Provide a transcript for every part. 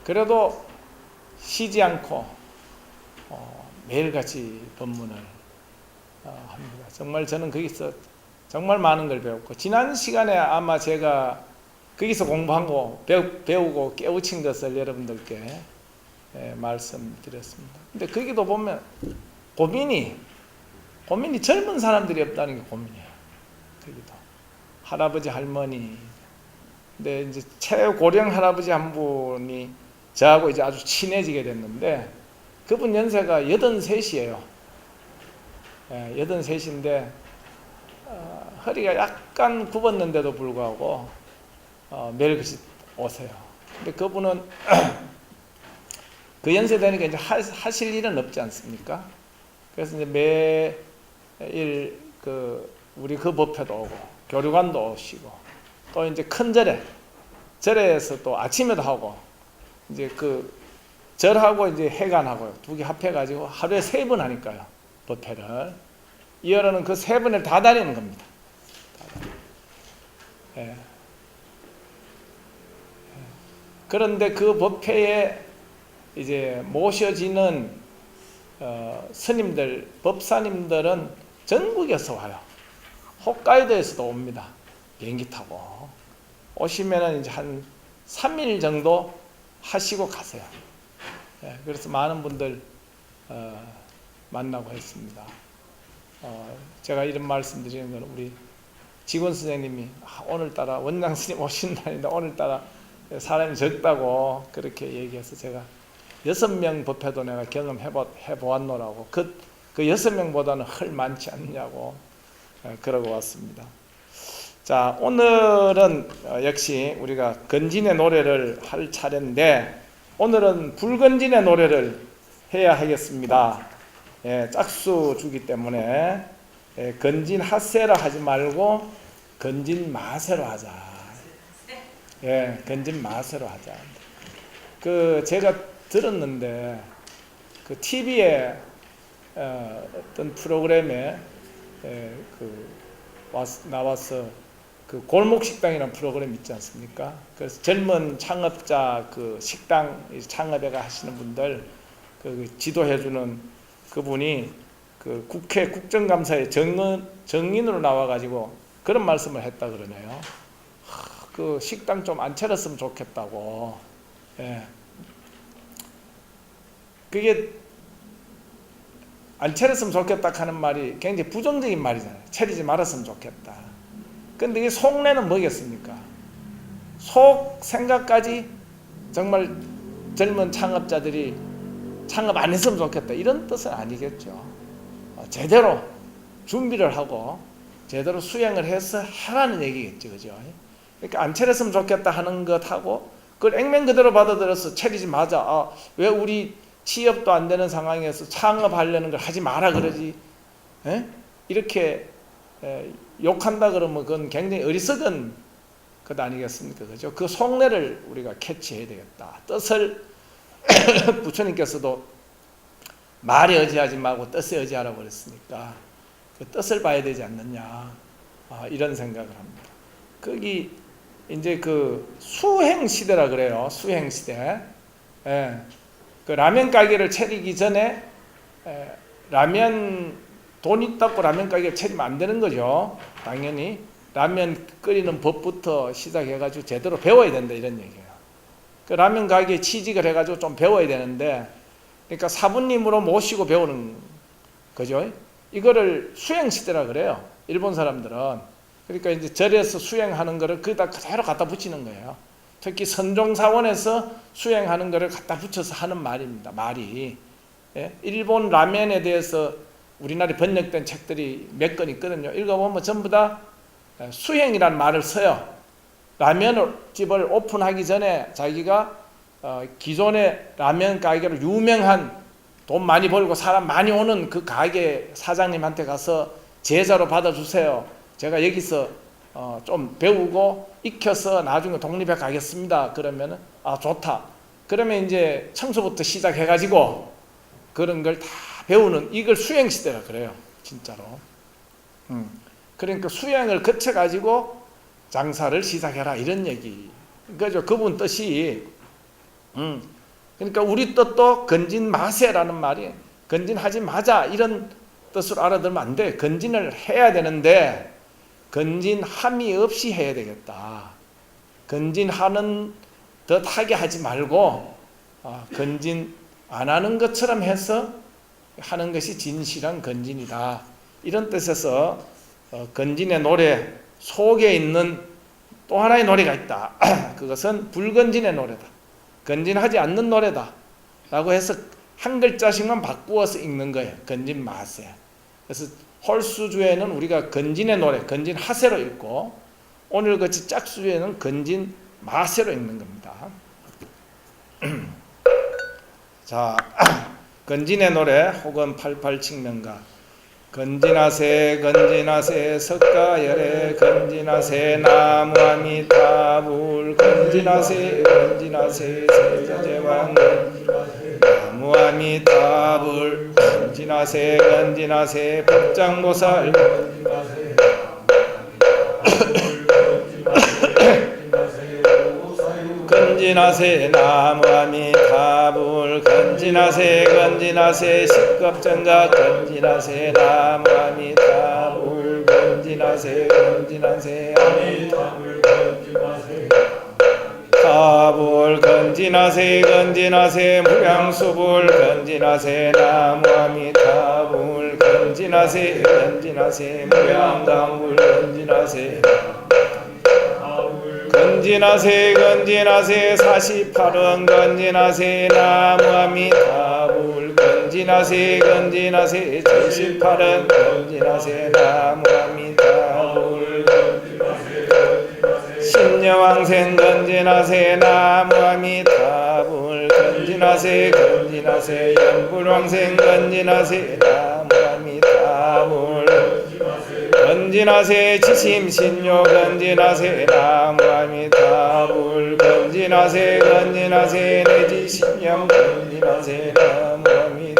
그래도 쉬지 않고 매일같이 법문을 합니다. 정말 저는 거기서 정말 많은 걸 배웠고, 지난 시간에 아마 제가 거기서 공부하고 배우고 깨우친 것을 여러분들께 말씀드렸습니다. 근데 거기도 보면 고민이 젊은 사람들이 없다는 게 고민이에요. 거기도 할아버지 할머니. 근데 이제 최고령 할아버지 한 분이 저하고 이제 아주 친해지게 됐는데, 그분 연세가 83이에요. 83인데 허리가 약간 굽었는데도 불구하고 매일같이 오세요. 근데 그분은 그 연세 되니까 이제 하실 일은 없지 않습니까? 그래서 이제 매일 우리 그 법회도 오고 교류관도 오시고, 또 이제 큰 절에서 또 아침에도 하고, 이제 그 절하고 이제 회관하고 두 개 합해가지고 하루에 3번 하니까요. 법회를 이어는 그 3번을 다 다니는 겁니다. 예. 그런데 그 법회에 이제 모셔지는 스님들, 법사님들은 전국에서 와요. 홋카이도에서도 옵니다. 비행기 타고 오시면은 이제 한 3일 정도 하시고 가세요. 예, 그래서 많은 분들 만나고 했습니다. 제가 이런 말씀 드리는 건 우리 직원 선생님이 오늘따라 원장 스님 오신다는데 오늘따라 사람이 적다고 그렇게 얘기해서 제가 6명 법회도 내가 경험해보았노라고, 그 6명보다는 헐 많지 않냐고 그러고 왔습니다. 자, 오늘은 역시 우리가 건진의 노래를 할 차례인데, 오늘은 불건진의 노래를 해야 하겠습니다. 짝수 주기 때문에 건진 하세라 하지 말고 건진 마세로 하자. 건진 마세로 하자. 제가 들었는데 그 TV에 어떤 프로그램에 나와서 그 골목식당이라는 프로그램 있지 않습니까? 그래서 젊은 창업자 식당 창업에 하시는 분들 지도해주는 그분이 국회 국정감사에 정인으로 나와가지고 그런 말씀을 했다 그러네요. 그 식당 좀 안 차렸으면 좋겠다고. 그게 안 차렸으면 좋겠다 하는 말이 굉장히 부정적인 말이잖아요. 차리지 말았으면 좋겠다. 근데 이 속내는 뭐겠습니까? 속 생각까지 정말 젊은 창업자들이 창업 안 했으면 좋겠다, 이런 뜻은 아니겠죠. 제대로 준비를 하고 제대로 수행을 해서 하라는 얘기겠죠. 그죠? 그러니까 안 차렸으면 좋겠다 하는 것하고 그걸 액면 그대로 받아들여서 차리지 마자. 왜 우리 취업도 안 되는 상황에서 창업하려는 걸 하지 마라 그러지? 이렇게 욕한다 그러면 그건 굉장히 어리석은 것 아니겠습니까? 그죠? 그 속내를 우리가 캐치해야 되겠다. 뜻을 부처님께서도 말에 의지하지 말고 뜻에 의지하라고 그랬으니까 그 뜻을 봐야 되지 않느냐, 이런 생각을 합니다. 거기 이제 수행 시대라 그래요. 수행 시대. 그 라면 가게를 차리기 전에 돈 있다고 라면 가게를 차리면 안 되는 거죠. 당연히 라면 끓이는 법부터 시작해가지고 제대로 배워야 된다, 이런 얘기예요. 그 라면 가게에 취직을 해가지고 좀 배워야 되는데, 그러니까 사부님으로 모시고 배우는 거죠. 이거를 수행시대라 그래요, 일본 사람들은. 그러니까 이제 절에서 수행하는 거를 그다 그대로 갖다 붙이는 거예요. 특히 선종사원에서 수행하는 거를 갖다 붙여서 하는 말입니다. 말이. 일본 라면에 대해서 우리나라에 번역된 책들이 몇 권 있거든요. 읽어보면 전부 다 수행이라는 말을 써요. 라면집을 오픈하기 전에 자기가 기존의 라면 가게로 유명한, 돈 많이 벌고 사람 많이 오는 그 가게 사장님한테 가서 제자로 받아주세요. 제가 여기서 좀 배우고 익혀서 나중에 독립해 가겠습니다. 그러면은 좋다. 그러면 이제 청소부터 시작해가지고 그런 걸 다 배우는, 이걸 수행시대라 그래요. 진짜로. 그러니까 수행을 거쳐가지고 장사를 시작해라, 이런 얘기. 그죠? 그분 뜻이 그러니까 우리 뜻도 건진 마세라는 말이 건진하지 마자 이런 뜻으로 알아들으면 안 돼. 건진을 해야 되는데 건진함이 없이 해야 되겠다. 건진하는 듯 하게 하지 말고 건진 안 하는 것처럼 해서 하는 것이 진실한 건진이다. 이런 뜻에서 건진의 노래 속에 있는 또 하나의 노래가 있다. 그것은 불건진의 노래다. 건진하지 않는 노래다 라고 해서 한 글자씩만 바꾸어서 읽는 거예요. 건진 마세. 그래서 홀수주에는 우리가 건진의 노래, 건진 하세로 읽고 오늘같이 짝수주에는 건진 마세로 읽는 겁니다. 자, 건진의 노래 혹은 88칙명가 건진하세 건진하세 석가열애 건진하세 나무아미타불 건진하세 건진하세 세자제왕 나무아미타불 건진하세 건진하세 법장보살 건진하세 나무아미타불 건진하세 건진하세 십겁전가 건진하세 나무아미타불 건진하세 건진하세 아미타불 건진하세 타불 건진하세 건진하세 무량수불 건진하세 나무아미타불 건진하세 건진하세 무량강불 건진하세 건진하세 건진하세 48원 건진하세 나무아미타불 건진하세 건진하세 78원 건진하세 나무아미타불 신여왕생 건진하세 나무아미타불 건진하세 건진하세 연불왕생 건진하세 나무아미타불 건진하세 지심신요 건진하세 나무아미타불 건진하세 건진하세 내지신념 건진하세 나무아미타불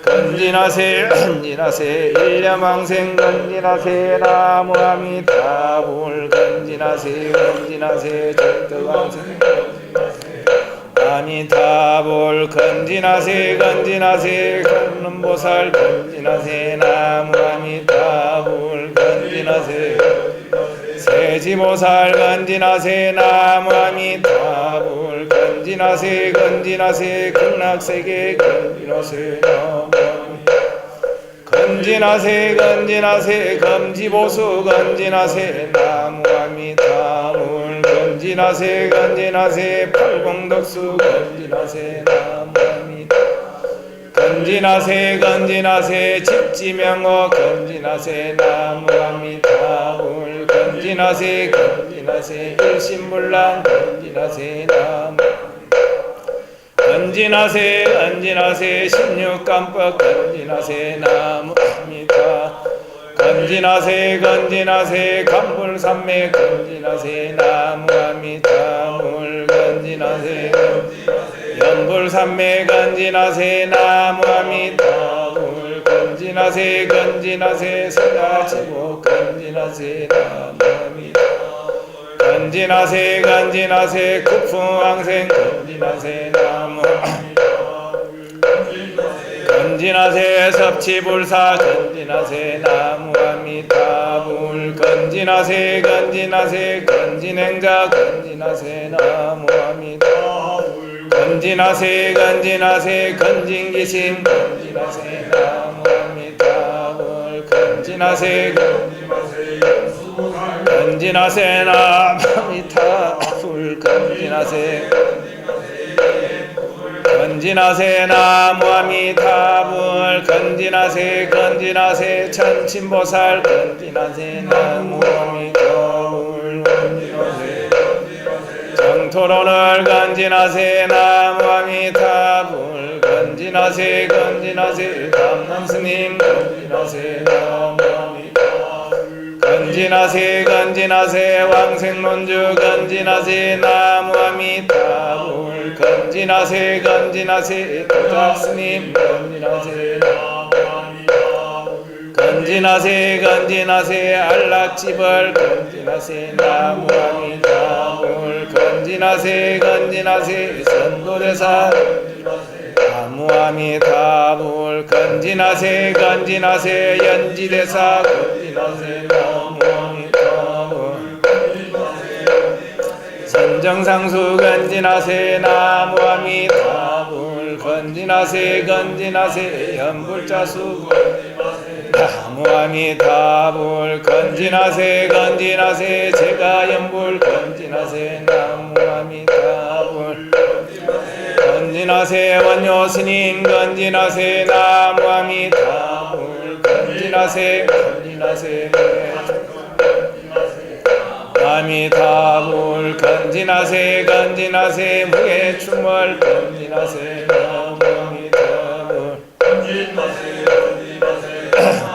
건진하세 건진하세 일념왕생 건진하세 나무아미타불 건진하세 건진하세 절대왕생 아미타불 건진하세 건진하세 건능보살 건진하세 나무아미타불 건진하세 세지보살 건진하세 나무아미타불 건진하세 건진하세 극락세계 건진하세 건진하세 건진하세 검지보수 건진하세 나무아미타불 건진하세 건진하세 팔공덕수 건진하세 나무아미타불 건진하세 건진하세 집지명호 건진하세 나무아미타불 건진하세 건진하세 일심불란 건진하세 나무 건진하세 건진하세 16간법 건진하세 나무아미타 건진하세 건진하세 간불산맥 건진하세 나무아미타불 건진하세 연불산맥 건진하세 나무아미타불 건진하세 건진하세 서가지고 건진하세 나무아미타불 건진하세 건진하세 국풍왕생 건진하세 나무아미타불 건진하세 섭치불사 건진하세 나무아미타불 건진하세 건진하세 건진행자 건진하세 나무아미타불 건진하세 건진하세 건진기심 건진하세 나무아미타불 건진하세 건진하세 나무아미타불 건진하세 건진하세 나무아미타불 건진하세 건진하세 천친보살 건진하세 나무아미타불 건진하세 정토론을 건진하세 나무아미타불 건진하세 건진하세 담남스님 건진하세 나무아미타불 건진하세 건진하세 왕생론주 건진하세 나무아미타불 건진하세 건진하세 도작스님 건진하세 나무아미타불 건진하세 건진하세 안락지벌 건진하세 나무아미타불 건진 건진하세 건진하세 선도대사 나무아미타불 건진하세 건진하세 연지대사 건진하세 나무아미타불 선정상수 건진하세 나무아미타불 건진하세 건진하세 연불자수 나무아미타불 건진하세 건진하세 제가 연불 건진하세 나무아미타불 건진하세 원효스님 건진하세 나무아미타불 건진하세 건진하세 아미타불 건진하세 건진하세 무게충월 건진하세 나무아미타불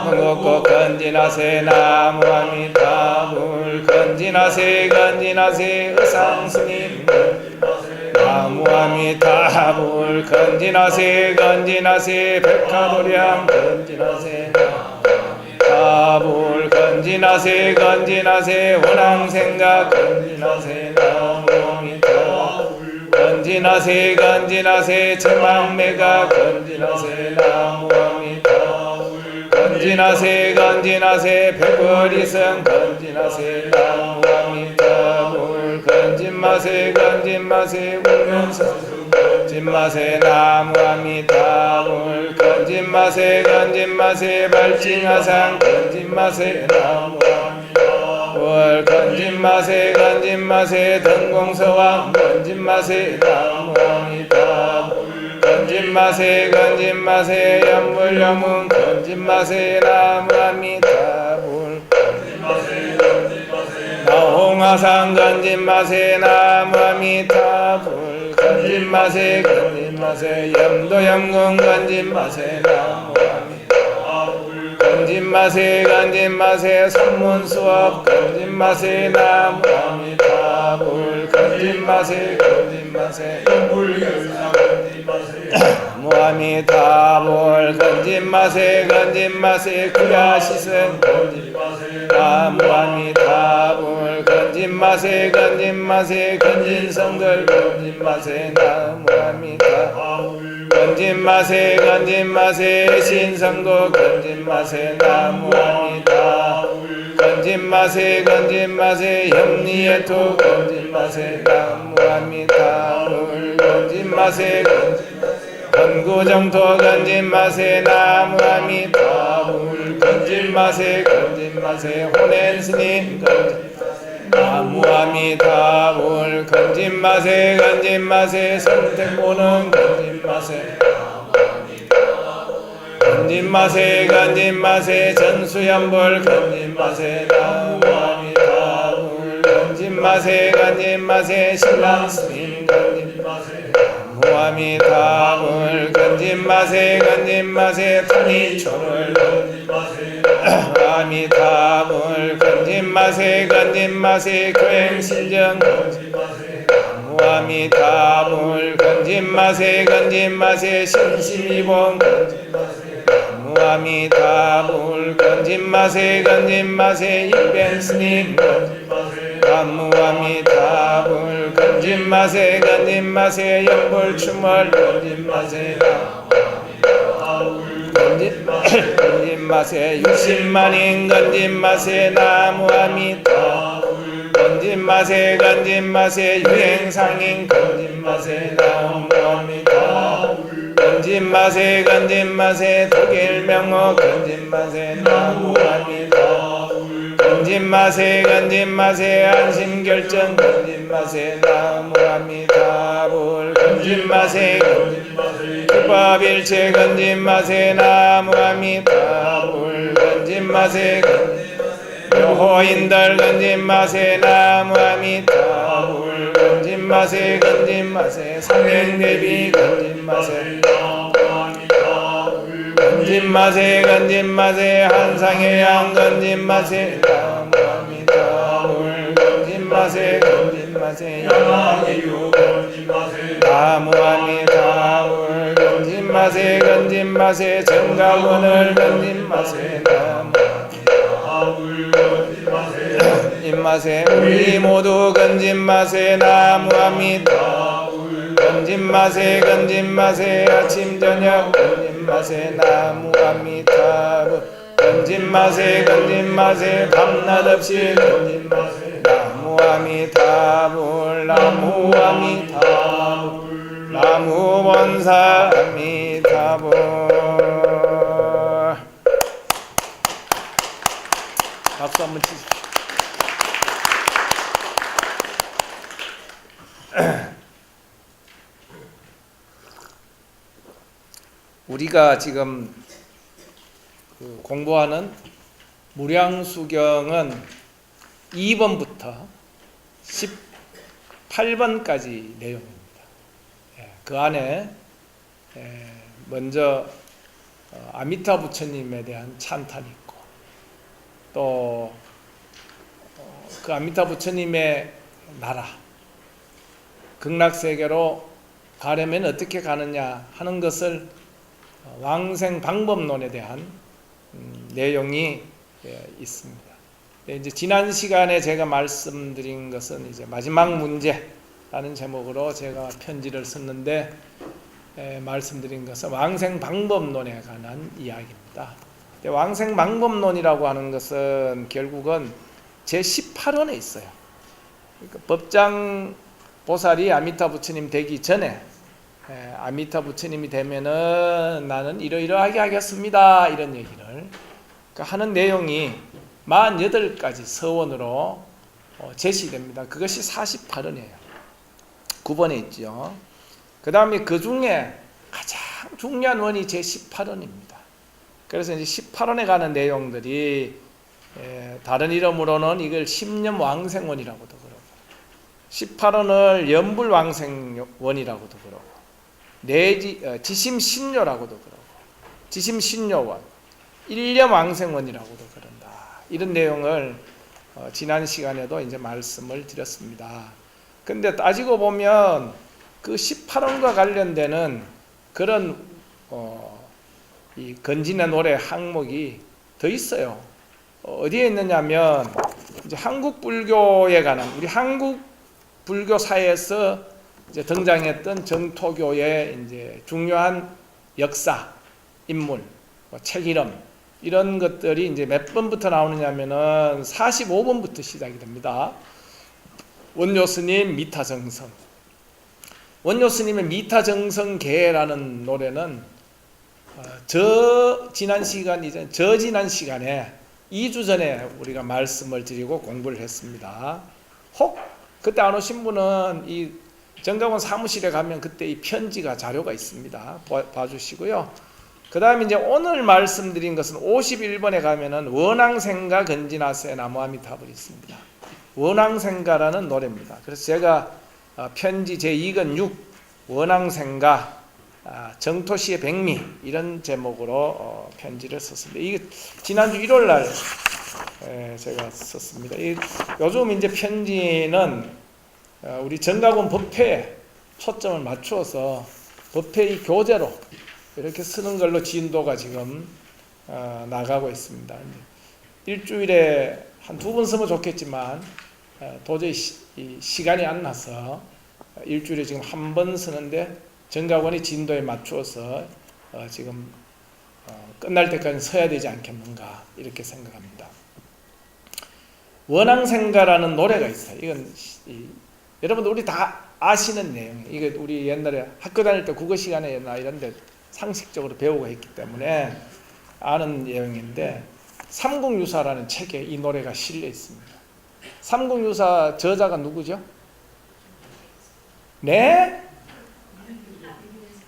무겁고 건진하세 나무아미타불 건진하세 건진하세 의상스님 나무아미타불 건진하세 건진하세 백화도량 건진하세 나무아미타불 건진하세 건진하세 원앙생각 건진하세 나무아미타불 건진하세 건진하세 제망매가 건진하세 나무아미타불 건진하세 건진하세 백월이성 건진하세 나무아미타불 건진마세 건진마세 운명선수 건진마세 나무아미타불 건진마세 건진마세 발징하상 건진마세 나무아미타불 건진마세 건진마세 등공서왕 건진마세 나무아미타불 건진마세 건진마세 연불여문 건진마세 나무아미타불 나홍화상 건진마세 나무아미타불 건진마세 건진마세 염도염궁 건진마세 나무아미타불 건진마세 건진마세 선문수업 건진마세 나무아미타불 건진마세 건진마세 나무아미타불 건진마세 건진마세 구야시승 건진마세 나무아미타불 건진마세 건진마세 건진성들 건진마세 나무아미타불 건진마세 건진마세 신성도 건진마세 나무아미타불 건진마세 건진마세 협리에토 건진마세 나무아미타불 건진마세 건구정토 건진마세 나무아미타불 건진마세 건진마세 호넨스님 나무아미타불 건진마세 건진마세 선택보는 건진마세 건진마세 건진마세 전수연불 건진마세 나무아미타불 건진마세 건진마세 신랑스님 건진마세 나무아미타불 건진마세 건진마세 탄이초를 건진마세 아미타불 건진마세 건진마세 교행신정 건진마세 나무아미타불 건진마세 건진마세 신심이봉 건진마세 나무아미타불 건진마세 건진마세 일변스님 건진마세 나무아미타불 건진마세 건진마세 연불춤을 건진마세 건진마세 60만인 건진마세 나무아미타불 건진마세 건진마세 유행상인 건진마세 나무아미타불 건진마세 건진마세 독일명호 건진마세 나무아미타불 건진마세 건진마세 안심결정 건진마세 나무아미타불 건진마세 건진마세 기법일체 건진마세 나무아미타불 건진마세 묘호인들 건진마세 나무아미타불 건진마세 건진마세 상행대비 건진마세 건진마세 건진마세 한상의 양 건진마세 나무아미타불 건진마세 건진마세 양의 유 건진마세 나무아미타불 건진마세 건진마세 정가원을 건진마세 나무아미타불 건진마세 마세. 우리 모두 건진 마세. 나무아미타. 건진 마세. 건진 마세. 아침 저녁 건진 마세. 나무아미타. 건진 마세. 건진 마세. 밤낮 없이 건진 마세. 나무아미타불. 나무아미타불. 나무본사 아미타불. 박수 한번 치십시오. 우리가 지금 공부하는 무량수경은 2번부터 18번까지 내용입니다. 그 안에 먼저 아미타 부처님에 대한 찬탄이 있고, 또 그 아미타 부처님의 나라 극락세계로 가려면 어떻게 가느냐 하는 것을 왕생 방법론에 대한 내용이 있습니다. 이제 지난 시간에 제가 말씀드린 것은 이제 마지막 문제라는 제목으로 제가 편지를 썼는데, 말씀드린 것은 왕생 방법론에 관한 이야기입니다. 왕생 방법론이라고 하는 것은 결국은 제18원에 있어요. 그러니까 법장 보살이 아미타 부처님 되기 전에, 아미타 부처님이 되면은 나는 이러이러하게 하겠습니다, 이런 얘기를 하는 내용이 48가지 서원으로 제시됩니다. 그것이 48원이에요. 9번에 있죠. 그 다음에 그 중에 가장 중요한 원이 제18원입니다. 그래서 이제 18원에 가는 내용들이 다른 이름으로는 이걸 십념왕생원이라고도 그러고, 18원을 연불왕생원이라고도 그러고, 지심신료라고도 그러고, 지심신료원, 일념왕생원이라고도 그런다. 이런 내용을 지난 시간에도 이제 말씀을 드렸습니다. 근데 따지고 보면 그 18원과 관련되는 그런 이 건진의 노래 항목이 더 있어요. 어디에 있느냐면 이제 한국 불교에 관한, 우리 한국 불교사에서 이제 등장했던 정토교의 이제 중요한 역사, 인물, 책 이름, 이런 것들이 이제 몇 번부터 나오느냐면은 45번부터 시작이 됩니다. 원효스님 미타정성. 원효스님의 미타정성계라는 노래는 지난 시간에 2주 전에 우리가 말씀을 드리고 공부를 했습니다. 혹 그때 안 오신 분은 이 정각원 사무실에 가면 그때 이 편지가 자료가 있습니다. 봐주시고요. 그 다음에 이제 오늘 말씀드린 것은 51번에 가면은 원앙생가 건진하세 나무아미타불이 있습니다. 원앙생가라는 노래입니다. 그래서 제가 편지 제2권 6 원앙생가 정토시의 백미 이런 제목으로 편지를 썼습니다. 이게 지난주 1월날 제가 썼습니다. 요즘 이제 편지는 우리 정각원 법회에 초점을 맞추어서 법회의 교재로 이렇게 쓰는 걸로 진도가 지금 나가고 있습니다. 일주일에 한 2번 쓰면 좋겠지만 도저히 시간이 안 나서 일주일에 지금 한 번 쓰는데 정각원이 진도에 맞추어서 지금 끝날 때까지 써야 되지 않겠는가 이렇게 생각합니다. 원앙생가라는 노래가 있어요. 이건 여러분들 우리 다 아시는 내용이에요. 이게 우리 옛날에 학교 다닐 때 국어 시간에나 이런 데 상식적으로 배우고 했기 때문에 아는 내용인데, 삼국유사라는 책에 이 노래가 실려 있습니다. 삼국유사 저자가 누구죠? 네?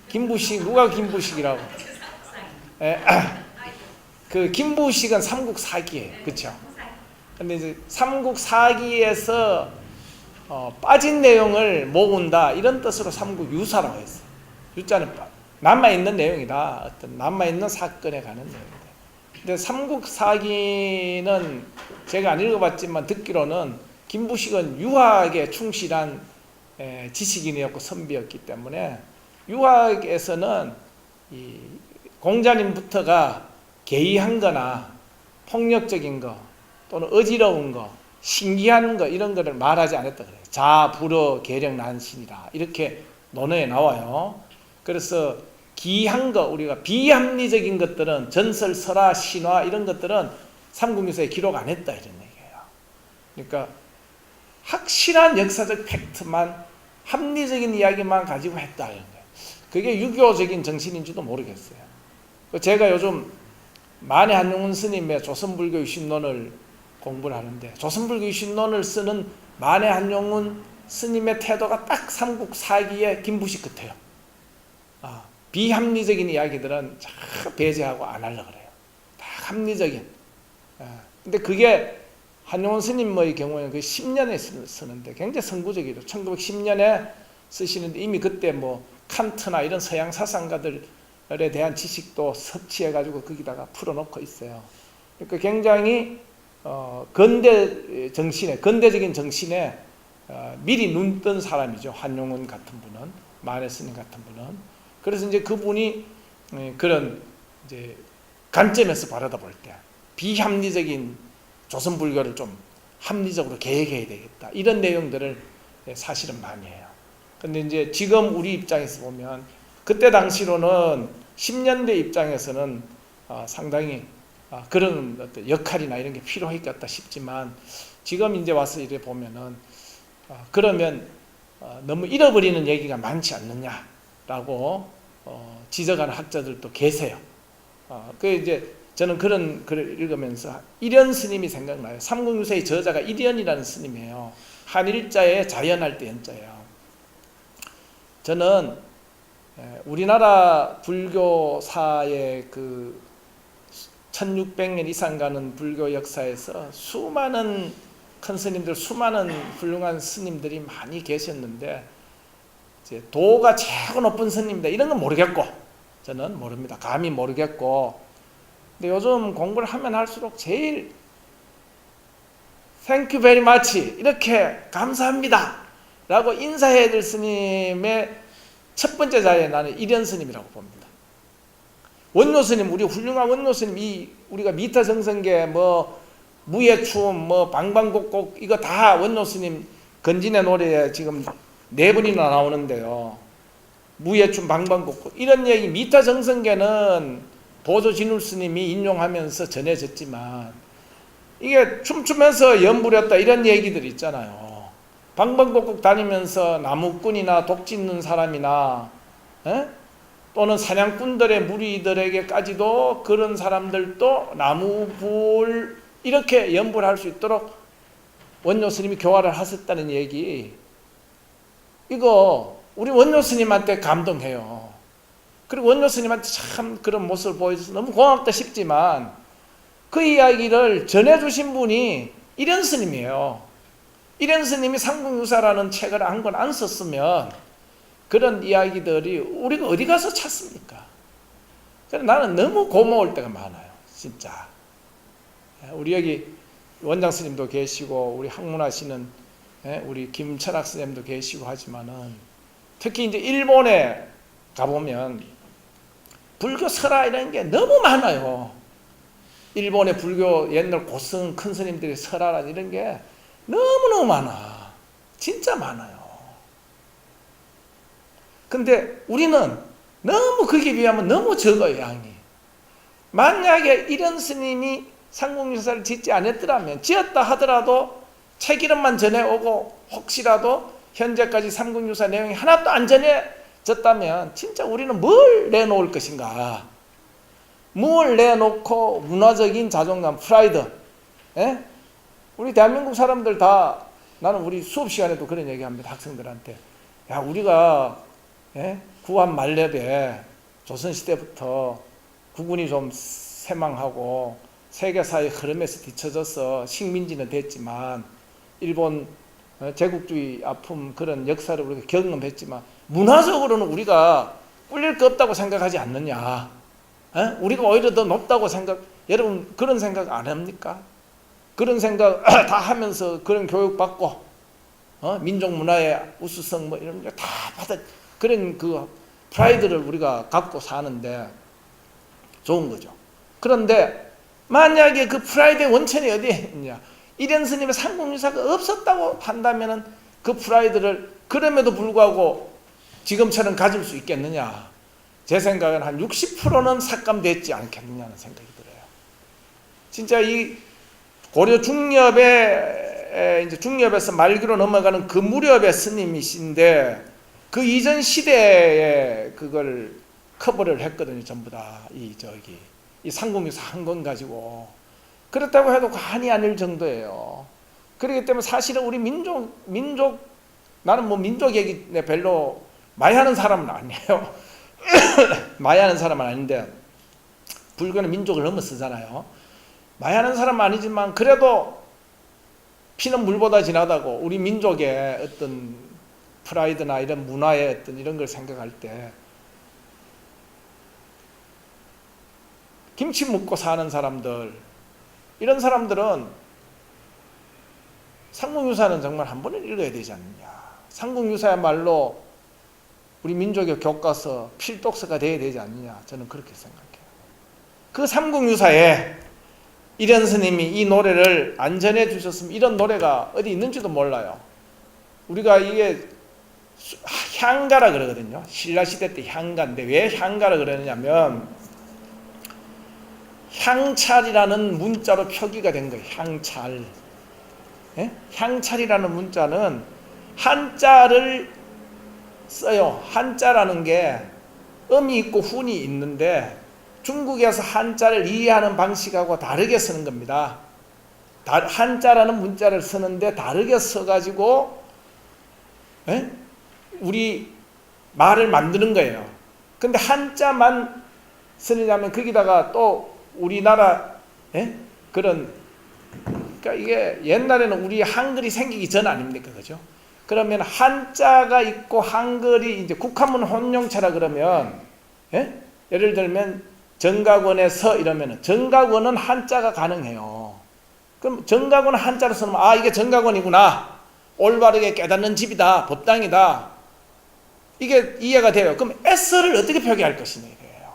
김부식. 누가 김부식이라고? 그 김부식은 삼국사기예요. 그렇죠? 근데 이제 삼국사기에서 빠진 내용을 모은다 이런 뜻으로 삼국유사라고 했어요. 유자는 남아있는 내용이다. 어떤 남아있는 사건에 관한 내용이다. 근데 삼국사기는 제가 안 읽어봤지만 듣기로는 김부식은 유학에 충실한 지식인이었고 선비였기 때문에 유학에서는 이 공자님부터가 개의한 거나 폭력적인 거 또는 어지러운 거 신기한 거 이런 거를 말하지 않았다 그래요. 자, 불어, 계령, 난신이라 이렇게 논어에 나와요. 그래서 기한 거, 우리가 비합리적인 것들은 전설, 설화, 신화 이런 것들은 삼국유사에 기록 안 했다 이런 얘기예요. 그러니까 확실한 역사적 팩트만, 합리적인 이야기만 가지고 했다 이런 거예요. 그게 유교적인 정신인지도 모르겠어요. 제가 요즘 만해 한용운 스님의 조선불교 유신론을 공부를 하는데, 조선불교 유신론을 쓰는 만해 한용운 스님의 태도가 딱 삼국 사기의 김부식 같아요. 비합리적인 이야기들은 잘 배제하고 안 하려고 그래요. 다 합리적인. 근데 그게 한용운 스님의 경우에는 그 10년에 쓰는데 굉장히 선구적이죠. 1910년에 쓰시는데 이미 그때 뭐 칸트나 이런 서양 사상가들에 대한 지식도 섭취해가지고 거기다가 풀어놓고 있어요. 그러니까 굉장히 근대 정신에, 근대적인 정신에 미리 눈뜬 사람이죠. 한용운 같은 분은, 만해 스님 같은 분은. 그래서 이제 그분이 그런 이제 관점에서 바라다 볼 때 비합리적인 조선 불교를 좀 합리적으로 개혁해야 되겠다, 이런 내용들을 사실은 많이 해요. 근데 이제 지금 우리 입장에서 보면 그때 당시로는 10년대 입장에서는 상당히 그런 어떤 역할이나 이런 게 필요했겠다 싶지만, 지금 이제 와서 이래 보면은 그러면 너무 잃어버리는 얘기가 많지 않느냐라고 지적하는 학자들도 계세요. 그 이제 저는 그런 글을 읽으면서 일현 스님이 생각나요. 삼국유사의 저자가 일현이라는 스님이에요. 한일자에 자연할 때 연자예요. 저는 우리나라 불교사의 그 1600년 이상 가는 불교 역사에서 수많은 큰 스님들, 수많은 훌륭한 스님들이 많이 계셨는데, 이제 도가 최고 높은 스님들 이런 건 모르겠고, 저는 모릅니다. 감히 모르겠고, 근데 요즘 공부를 하면 할수록 제일 Thank you very much, 이렇게 감사합니다 라고 인사해야 될 스님의 첫 번째 자리에 나는 일현 스님이라고 봅니다. 원효 스님, 우리 훌륭한 원효 스님, 우리가 미타 정성계, 뭐 무예춤, 뭐 방방곡곡 이거 다 원효 스님 건진의 노래에 지금 4분이나 나오는데요. 무예춤, 방방곡곡 이런 얘기, 미타 정성계는 도조 진울 스님이 인용하면서 전해졌지만, 이게 춤추면서 연부렸다 이런 얘기들 있잖아요. 방방곡곡 다니면서 나무꾼이나 독 짖는 사람이나 또는 사냥꾼들의 무리들에게까지도 그런 사람들도 나무불 이렇게 연부를 할 수 있도록 원효 스님이 교화를 하셨다는 얘기, 이거 우리 원효 스님한테 감동해요. 그리고 원효 스님한테 참 그런 모습을 보여줘서 너무 고맙다 싶지만, 그 이야기를 전해주신 분이 일현 스님이에요. 일현 스님이 삼국유사라는 책을 한 권 안 썼으면 그런 이야기들이 우리가 어디 가서 찾습니까? 그래서 나는 너무 고마울 때가 많아요. 진짜. 우리 여기 원장 스님도 계시고 우리 학문하시는 우리 김철학 스님도 계시고 하지만은, 특히 이제 일본에 가보면 불교 설화 이런 게 너무 많아요. 일본의 불교 옛날 고승 큰 스님들의 설화라 이런 게 너무너무 많아. 진짜 많아요. 근데 우리는 너무 거기에 비하면 너무 적어요, 양이. 만약에 이런 스님이 삼국유사를 짓지 않았더라면, 지었다 하더라도 책 이름만 전해오고 혹시라도 현재까지 삼국유사 내용이 하나도 안 전해졌다면 진짜 우리는 뭘 내놓을 것인가? 뭘 내놓고 문화적인 자존감, 프라이드. 우리 대한민국 사람들 다, 나는 우리 수업 시간에도 그런 얘기합니다. 학생들한테. 야, 우리가 구한 말렙에 조선시대부터 국군이 좀 쇠망하고 세계사의 흐름에서 뒤처져서 식민지는 됐지만, 일본 제국주의 아픔 그런 역사를 우리가 경험했지만, 문화적으로는 우리가 꿀릴 거 없다고 생각하지 않느냐? 우리가 오히려 더 높다고 여러분 그런 생각 안 합니까? 그런 생각 다 하면서 그런 교육 받고 민족 문화의 우수성 뭐 이런 거 다 받아, 그런 그 프라이드를 우리가 갖고 사는데 좋은 거죠. 그런데 만약에 그 프라이드의 원천이 어디에 있냐? 이련 스님의 상공유사가 없었다고 한다면은 그 프라이드를 그럼에도 불구하고 지금처럼 가질 수 있겠느냐? 제 생각은 한 60%는 삭감됐지 않겠느냐는 생각이 들어요. 진짜 이 고려 중엽에 이제 중엽에서 말기로 넘어가는 그 무렵의 스님이신데 그 이전 시대에 그걸 커버를 했거든요. 전부 다 이 상공유사 한 건 가지고 그렇다고 해도 한이 아닐 정도예요. 그렇기 때문에 사실은 우리 민족 나는 뭐 민족 얘기 별로 많이 하는 사람은 아니에요. 많이 하는 사람은 아닌데 불교는 민족을 넘어 쓰잖아요. 많이 하는 사람은 아니지만 그래도 피는 물보다 진하다고 우리 민족의 어떤 프라이드나 이런 문화의 어떤 이런 걸 생각할 때 김치 먹고 사는 사람들 이런 사람들은 상공유사는 정말 한 번은 읽어야 되지 않느냐. 상공유사야말로 우리 민족의 교과서 필독서가 되어야 되지 않느냐. 저는 그렇게 생각해요. 그 상공유사에 이련 스님이 이 노래를 안 전해주셨으면 이런 노래가 어디 있는지도 몰라요. 우리가 이게 향가라 그러거든요. 신라시대 때 향가인데 왜 향가라 그러냐면 향찰이라는 문자로 표기가 된 거예요. 향찰. 예? 향찰이라는 문자는 한자를 써요. 한자라는 게 음이 있고 훈이 있는데 중국에서 한자를 이해하는 방식하고 다르게 쓰는 겁니다. 한자라는 문자를 쓰는데 다르게 써가지고 우리 말을 만드는 거예요. 근데 한자만 쓰느냐면 거기다가 또 우리나라 그런 그러니까 이게 옛날에는 우리 한글이 생기기 전 아닙니까, 그죠? 그러면 한자가 있고 한글이 이제 국화문 혼용체라 그러면 예를 들면 정각원에서 이러면은 정각원은 한자가 가능해요. 그럼 정각원은 한자로 쓰면 아 이게 정각원이구나. 올바르게 깨닫는 집이다. 법당이다. 이게 이해가 돼요. 그럼 S를 어떻게 표기할 것이냐 이거예요.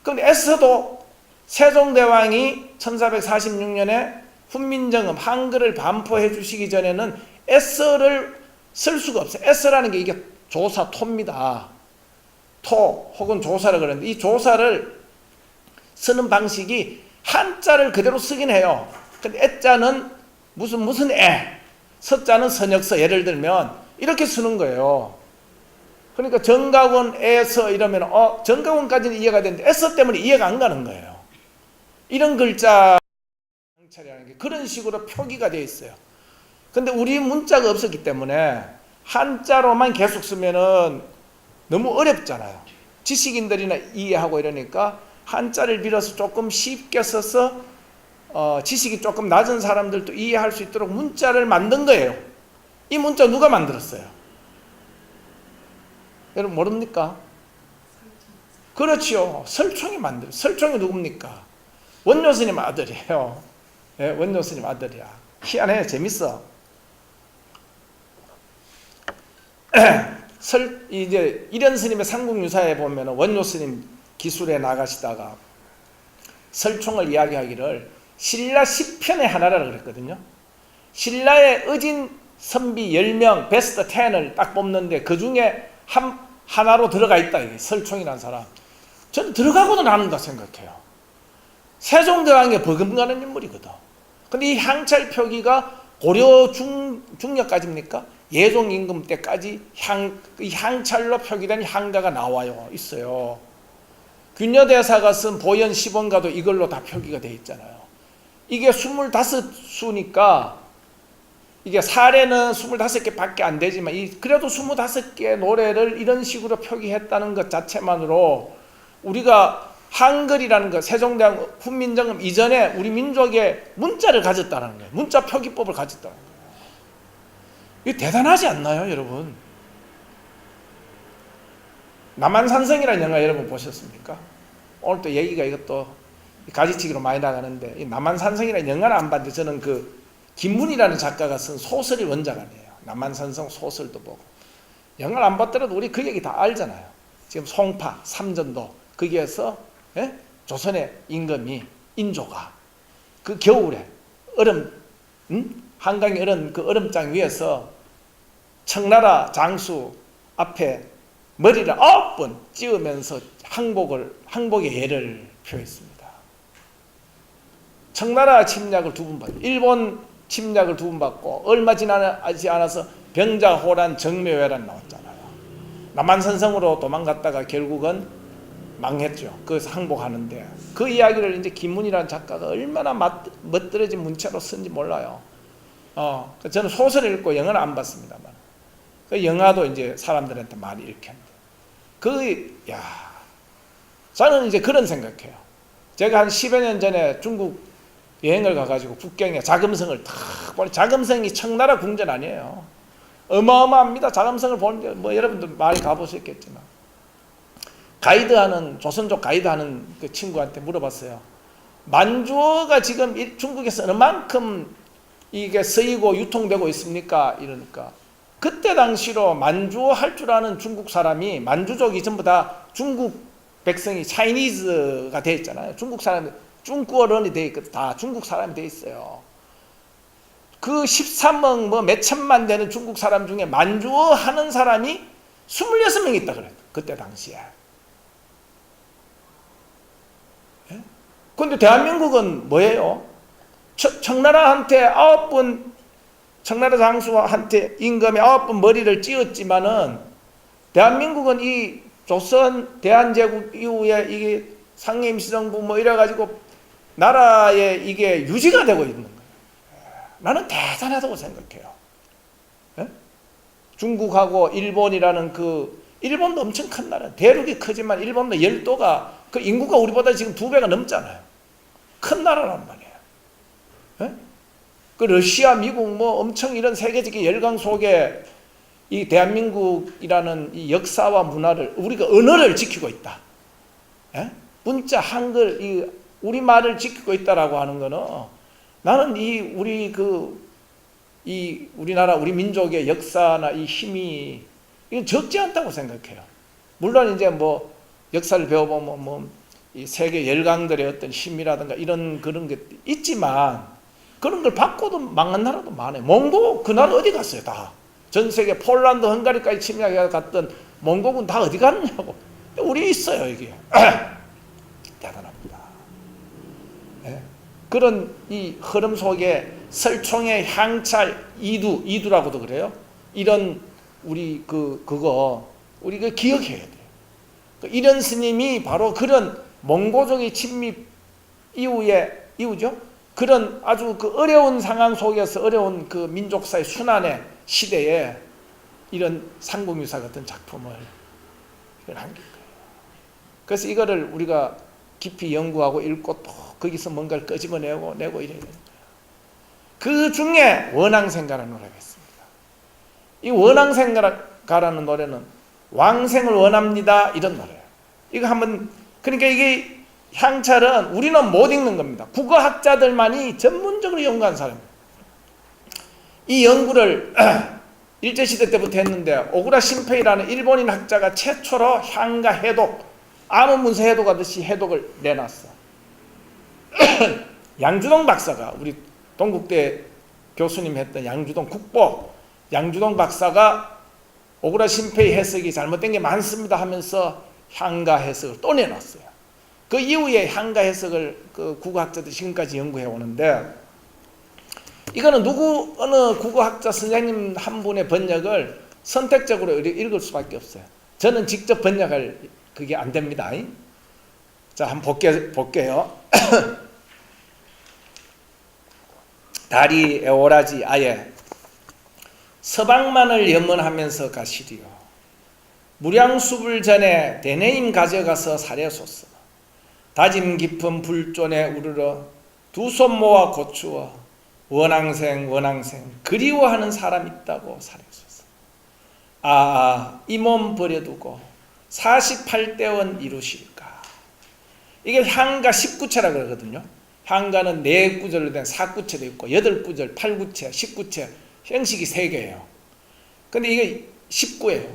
그럼 S도 세종대왕이 1446년에 훈민정음 한글을 반포해 주시기 전에는 S를 쓸 수가 없어요. S라는 게 이게 조사 토입니다. 토 혹은 조사를 그러는데 이 조사를 쓰는 방식이 한자를 그대로 쓰긴 해요. 근데 애자는 무슨 애, 서자는 선역서 예를 들면 이렇게 쓰는 거예요. 그러니까 정각원에서 이러면 정각원까지는 이해가 되는데 에서 때문에 이해가 안 가는 거예요. 이런 글자 차리라는 게 그런 식으로 표기가 되어 있어요. 근데 우리 문자가 없었기 때문에 한자로만 계속 쓰면은 너무 어렵잖아요. 지식인들이나 이해하고 이러니까 한자를 빌어서 조금 쉽게 써서 지식이 조금 낮은 사람들도 이해할 수 있도록 문자를 만든 거예요. 이 문자 누가 만들었어요? 여러분 모릅니까? 그렇지요. 설총이 설총이 누굽니까? 원효 스님 아들이에요. 네, 원효 스님 아들이야. 희한해. 재밌어. 이제 이련 스님의 상국유사에 보면 원효 스님 기술에 나가시다가 설총을 이야기하기를 신라 10편의 하나라고 그랬거든요. 신라의 의진 선비 10명 베스트 10을 딱 뽑는데 그 중에 하나로 들어가 있다. 이게 설총이라는 사람. 저는 들어가고도 남는다 생각해요. 세종대왕에 버금가는 인물이거든. 근데 이 향찰 표기가 고려 중엽까지입니까? 예종 임금 때까지 향찰로 표기된 향가가 나와요. 있어요. 균여대사가 쓴 보현 10원가도 이걸로 다 표기가 되어 있잖아요. 이게 25수니까 이게 사례는 25개 밖에 안 되지만 그래도 25개의 노래를 이런 식으로 표기했다는 것 자체만으로 우리가 한글이라는 것, 세종대왕 훈민정음 이전에 우리 민족의 문자를 가졌다는 거예요. 문자 표기법을 가졌다는 거예요. 이게 대단하지 않나요, 여러분? 남한산성이라는 영화 여러분 보셨습니까? 오늘 또 얘기가 이것도 가지치기로 많이 나가는데 이 남한산성이라는 영화는 안 봤는데 저는 그 김문이라는 작가가 쓴 소설이 원작아니에요. 남한산성 소설도 보고 영화를 안 봤더라도 우리 그 얘기 다 알잖아요. 지금 송파, 삼전도 거기에서 조선의 임금이 인조가 그 겨울에 얼음 한강의 그 얼음장 위에서 청나라 장수 앞에 머리를 9번 찧으면서 항복의 예를 표했습니다. 청나라 침략을 2번 받고 일본 침략을 2번 받고 얼마 지나지 않아서 병자호란 정묘회란 나왔잖아요. 남한산성으로 도망갔다가 결국은 망했죠. 그래서 항복하는데 그 이야기를 이제 김문이라는 작가가 얼마나 멋들어진 문체로 쓴지 몰라요. 저는 소설을 읽고 영화는 안 봤습니다만 그 영화도 이제 사람들한테 많이 읽혔는데 저는 이제 그런 생각해요. 제가 한 10여 년 전에 중국 여행을 가가지고 북경에 자금성을 탁 보니 자금성이 청나라 궁전 아니에요. 어마어마합니다. 자금성을 보는데 여러분도 많이 가보셨겠지만 조선족 가이드하는 그 친구한테 물어봤어요. 만주어가 지금 중국에서 어느 만큼 이게 쓰이고 유통되고 있습니까? 이러니까 그때 당시로 만주어 할 줄 아는 중국 사람이 만주족이 전부 다 중국 백성이 차이니즈가 돼 있잖아요. 중국 사람이 중국어론이 돼 있거든. 다 중국 사람이 돼 있어요. 그 13억 몇 천만 되는 중국 사람 중에 만주어 하는 사람이 26명 있다 그랬다. 그때 당시에. 그런데 대한민국은 뭐예요? 청나라한테 9번 청나라 장수한테 임금에 9번 머리를 찧었지만은 대한민국은 이 조선 대한제국 이후에 이게 상해임시정부 이래가지고 나라에 이게 유지가 되고 있는 거예요. 나는 대단하다고 생각해요. 예? 중국하고 일본이라는 일본도 엄청 큰 나라, 대륙이 크지만 일본도 열도가 그 인구가 우리보다 지금 2배가 넘잖아요. 큰 나라란 말이에요. 예? 그 러시아, 미국 엄청 이런 세계적인 열강 속에 이 대한민국이라는 이 역사와 문화를 우리가 언어를 지키고 있다. 예? 문자, 한글, 우리말을 지키고 있다라고 하는 거는 나는 우리나라 우리 민족의 역사나 이 힘이 이건 적지 않다고 생각해요. 물론 이제 역사를 배워보면 이 세계 열강들의 어떤 힘이라든가 그런 게 있지만 그런 걸 받고도 망한 나라도 많아요. 몽고 그 나라 어디 갔어요? 다 전 세계 폴란드, 헝가리까지 침략해 갔던 몽고군 다 어디 갔느냐고. 우리 있어요 이게. 대단합니다. 예? 그런 이 흐름 속에 설총의 향찰 이두라고도 그래요. 이런 우리 그거 우리가 기억해야 돼요. 이런 스님이 바로 그런 몽고족의 침입 이후죠. 그런 아주 어려운 상황 속에서 어려운 민족사의 순환의 시대에 이런 상봉유사 같은 작품을 한 거예요. 그래서 이거를 우리가 깊이 연구하고 읽고 또 거기서 뭔가를 끄집어내고 이래야 되는 거예요. 그 중에 원앙생가라는 노래가 있습니다. 이 원앙생가라는 노래는 왕생을 원합니다 이런 노래예요. 이거 그러니까 이게 향찰은 우리는 못 읽는 겁니다. 국어학자들만이 전문적으로 연구한 사람이에요. 이 연구를 일제시대 때부터 했는데 오구라 신페이라는 일본인 학자가 최초로 향가 해독, 암흑문서 해독하듯이 해독을 내놨어. 양주동 박사가 우리 동국대 교수님 했던 양주동 박사가 오구라 신페이 해석이 잘못된 게 많습니다 하면서 향가 해석을 또 내놨어요. 그 이후에 향가 해석을 국어학자들이 지금까지 연구해 오는데 이거는 어느 국어학자 선생님 한 분의 번역을 선택적으로 읽을 수밖에 없어요. 저는 직접 번역할 그게 안 됩니다. 자, 한번 볼게요. 다리 에오라지 아예 서방만을 염원하면서 가시리요. 무량수불 전에 대내임 가져가서 사려소서. 다짐 깊은 불존에 우르러 두 손 모아 고추어 원앙생 그리워하는 사람 있다고 사려소서. 이 몸 버려두고 48대원 이루실까. 이게 향가 19체라 그러거든요. 향가는 4구절로 된 4구체도 있고 8구절, 8구체, 19체 형식이 3개예요. 근데 이게 19예요.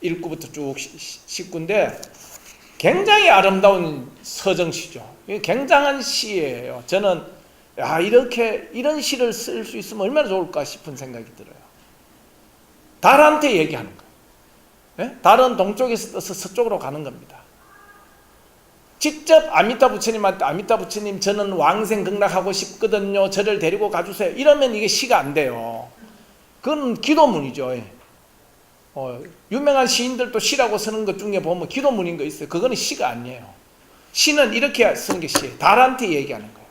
1구부터 쭉 19인데 굉장히 아름다운 서정시죠. 이게 굉장한 시예요. 저는 야, 이렇게 이런 시를 쓸 수 있으면 얼마나 좋을까 싶은 생각이 들어요. 달한테 얘기하는 거예요. 예? 달은 동쪽에서 떠서 서쪽으로 가는 겁니다. 직접 아미타 부처님한테 아미타 부처님 저는 왕생 극락하고 싶거든요. 저를 데리고 가주세요. 이러면 이게 시가 안 돼요. 그건 기도문이죠. 유명한 시인들도 시라고 쓰는 것 중에 보면 기도문인 거 있어요. 그거는 시가 아니에요. 시는 이렇게 쓰는 게 시예요. 달한테 얘기하는 거예요.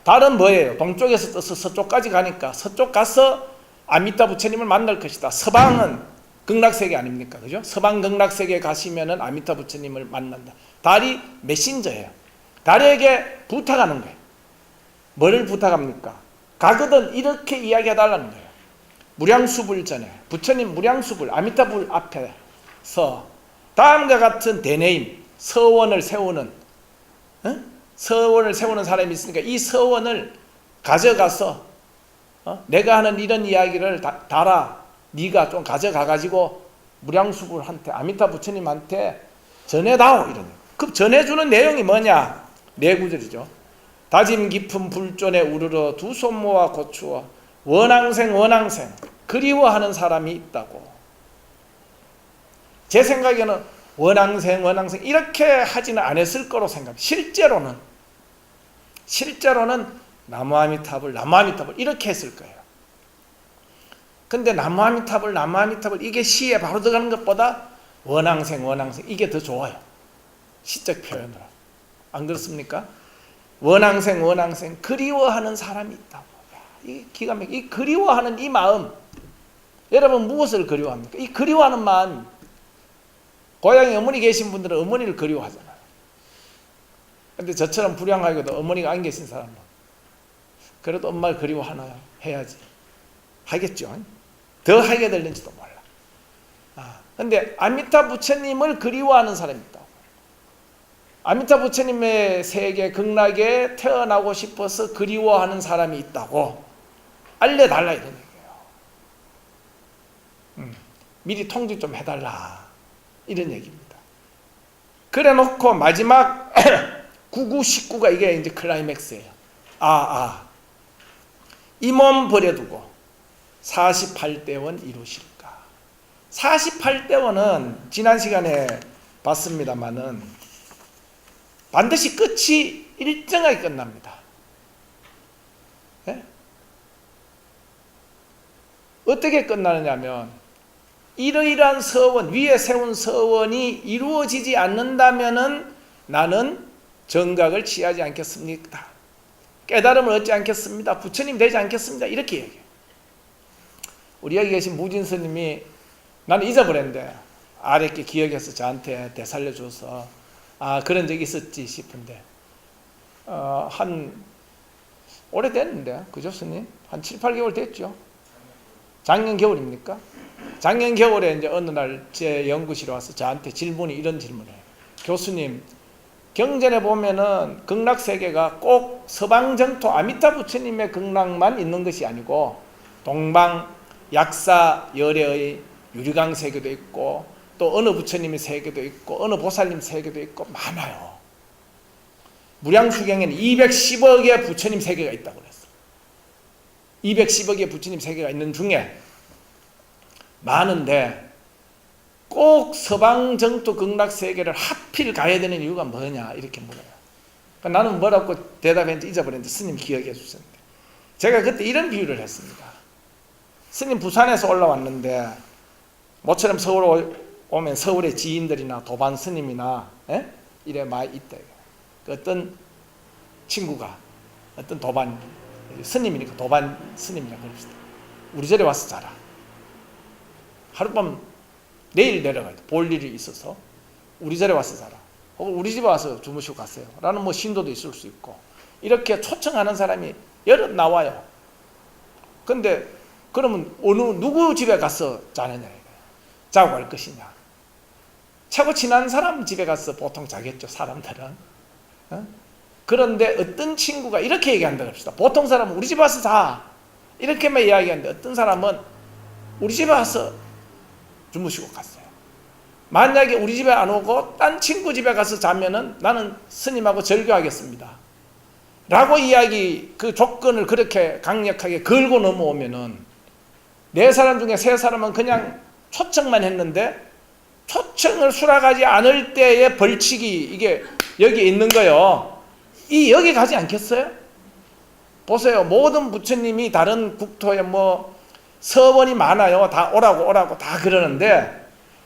달은 뭐예요? 동쪽에서 떠서 서쪽까지 가니까 서쪽 가서 아미타 부처님을 만날 것이다. 서방은 극락세계 아닙니까? 그죠? 서방 극락세계에 가시면은 아미타 부처님을 만난다. 달이 메신저예요. 달에게 부탁하는 거예요. 뭐를 부탁합니까? 가거든 이렇게 이야기해달라는 거예요. 무량수불 전에 부처님 무량수불 아미타불 앞에서 다음과 같은 대내임 서원을 세우는 서원을 세우는 사람이 있으니까 이 서원을 가져가서 내가 하는 이런 이야기를 달아 네가 좀 가져가 가지고 무량수불한테 아미타 부처님한테 전해다오 이런. 그 전해주는 내용이 뭐냐? 네 구절이죠. 다짐 깊은 불존에 우르러 두 손 모아 고추어 원앙생 원앙생 그리워하는 사람이 있다고. 제 생각에는 원앙생 원앙생 이렇게 하지는 않았을 거로 생각합니다. 실제로는 나무아미타불 나무아미타불 이렇게 했을 거예요. 근데 나무아미타불 나무아미타불 이게 시에 바로 들어가는 것보다 원앙생 원앙생 이게 더 좋아요. 시적 표현으로. 안 그렇습니까? 원앙생 원앙생 그리워하는 사람이 있다고. 이 기가 막히게 이 그리워하는 이 마음, 여러분 무엇을 그리워합니까? 이 그리워하는 마음. 고향에 어머니 계신 분들은 어머니를 그리워하잖아요. 근데 저처럼 불량하게도 어머니가 안 계신 사람은 그래도 엄마를 그리워하나요? 해야지. 하겠죠. 더 하게 될는지도 몰라. 근데 아미타 부처님을 그리워하는 사람이 있다고. 아미타 부처님의 세계 극락에 태어나고 싶어서 그리워하는 사람이 있다고 알려달라 이런 얘기예요. 미리 통지 좀 해달라 이런 얘기입니다. 그래 놓고 마지막 99, 19가 이게 이제 클라이맥스예요. 이 몸 버려두고 48대원 이루실까. 48대원은 지난 시간에 봤습니다마는 반드시 끝이 일정하게 끝납니다. 네? 어떻게 끝나느냐면 이러이러한 서원, 위에 세운 서원이 이루어지지 않는다면은 나는 정각을 취하지 않겠습니다. 깨달음을 얻지 않겠습니다. 부처님 되지 않겠습니다. 이렇게 얘기해요. 우리 여기 계신 무진 스님이 나는 잊어버렸는데 아랫게 기억해서 저한테 되살려줘서 그런 적이 있었지 싶은데 한 오래됐는데 그죠 스님? 한 7, 8개월 됐죠. 작년 겨울입니까? 작년 겨울에 이제 어느 날 제 연구실에 와서 저한테 이런 질문을 해요. 교수님, 경전에 보면은 극락세계가 꼭 서방정토 아미타 부처님의 극락만 있는 것이 아니고 동방 약사 열애의 유리강 세계도 있고 또 어느 부처님의 세계도 있고 어느 보살님 세계도 있고 많아요. 무량수경에는 210억의 부처님 세계가 있다고 그랬어요. 210억의 부처님 세계가 있는 중에 많은데 꼭 서방정토 극락세계를 하필 가야 되는 이유가 뭐냐 이렇게 물어요. 그러니까 나는 뭐라고 대답했는지 잊어버렸는데 스님 기억해 주셨는데 제가 그때 이런 비유를 했습니다. 스님 부산에서 올라왔는데 모처럼 서울 오면 서울의 지인들이나 도반 스님이나 이래 많이 있다. 어떤 친구가 어떤 도반 스님이니까 도반 스님이라고 그럽시다. 우리 절에 와서 자라. 하룻밤 내일 내려가야 돼. 볼 일이 있어서 우리 절에 와서 자라. 혹은 우리 집에 와서 주무시고 가세요. 라는 뭐 신도도 있을 수 있고 이렇게 초청하는 사람이 여럿 나와요. 근데 그러면 누구 집에 가서 자느냐 자고 갈 것이냐. 최고 친한 사람 집에 가서 보통 자겠죠. 사람들은. 그런데 어떤 친구가 이렇게 얘기한다고 합시다. 보통 사람은 우리 집에 와서 자 이렇게만 이야기하는데 어떤 사람은 우리 집에 와서 주무시고 갔어요. 만약에 우리 집에 안 오고 딴 친구 집에 가서 자면은 나는 스님하고 절교하겠습니다. 라고 이야기 그 조건을 그렇게 강력하게 걸고 넘어오면은 4사람 중에 3사람은 그냥 초청만 했는데 초청을 수락하지 않을 때의 벌칙이 이게 여기 있는 거예요. 이 여기 가지 않겠어요? 보세요. 모든 부처님이 다른 국토에 뭐 서원이 많아요. 다 오라고 다 그러는데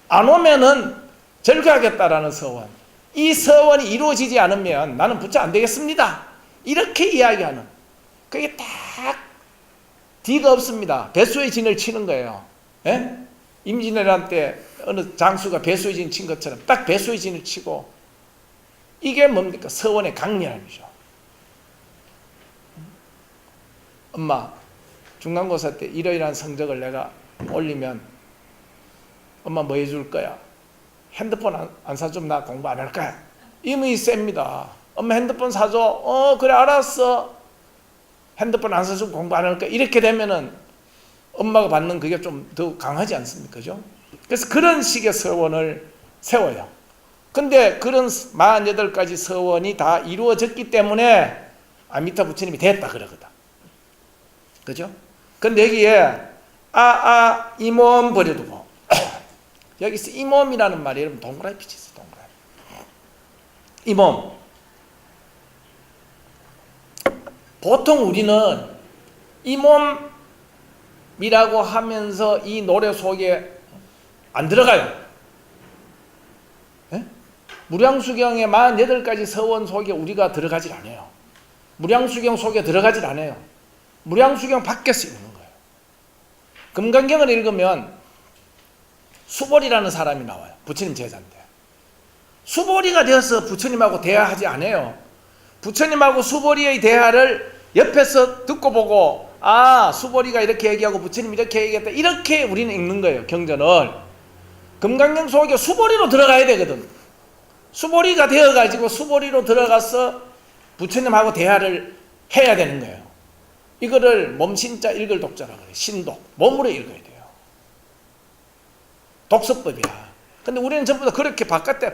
안 오면은 절거하겠다라는 서원. 이 서원이 이루어지지 않으면 나는 부처 안 되겠습니다. 이렇게 이야기하는. 그게 딱 뒤가 없습니다. 배수의 진을 치는 거예요. 예? 임진왜란 때 어느 장수가 배수의 진 친 것처럼 딱 배수의 진을 치고 이게 뭡니까? 서원의 강렬함이죠. 엄마 중간고사 때 이러이러한 성적을 내가 올리면 엄마 뭐 해줄 거야? 핸드폰 안 사주면 나 공부 안 할 거야. 이미 셉니다. 엄마 핸드폰 사줘. 그래 알았어. 핸드폰 안 사주면 공부 안 할 거야. 이렇게 되면은 엄마가 받는 그게 좀 더 강하지 않습니까? 그죠? 그래서 그런 식의 서원을 세워요. 근데 그런 48가지 서원이 다 이루어졌기 때문에 아미타 부처님이 됐다 그러거든. 그죠? 근데 여기에 이 몸 버려두고 여기서 이 몸이라는 말이 여러분 동그라미 빛이 있어요. 동그라미. 이 몸. 보통 우리는 이 몸이라고 하면서 이 노래 속에 안 들어가요. 예? 무량수경의 48가지 서원 속에 우리가 들어가질 않아요. 무량수경 속에 들어가질 않아요. 무량수경 밖에서 있는 거예요. 금강경을 읽으면 수보리라는 사람이 나와요. 부처님 제자인데. 수보리가 되어서 부처님하고 대화하지 않아요. 부처님하고 수보리의 대화를 옆에서 듣고 보고 수보리가 이렇게 얘기하고 부처님 이렇게 얘기했다. 이렇게 우리는 읽는 거예요. 경전을. 금강경 속에 수보리로 들어가야 되거든. 수보리가 되어가지고 수보리로 들어가서 부처님하고 대화를 해야 되는 거예요. 이거를 몸신자 읽을 독자라고 그래요. 신독. 몸으로 읽어야 돼요. 독서법이야. 근데 우리는 전부 다 그렇게 바깥에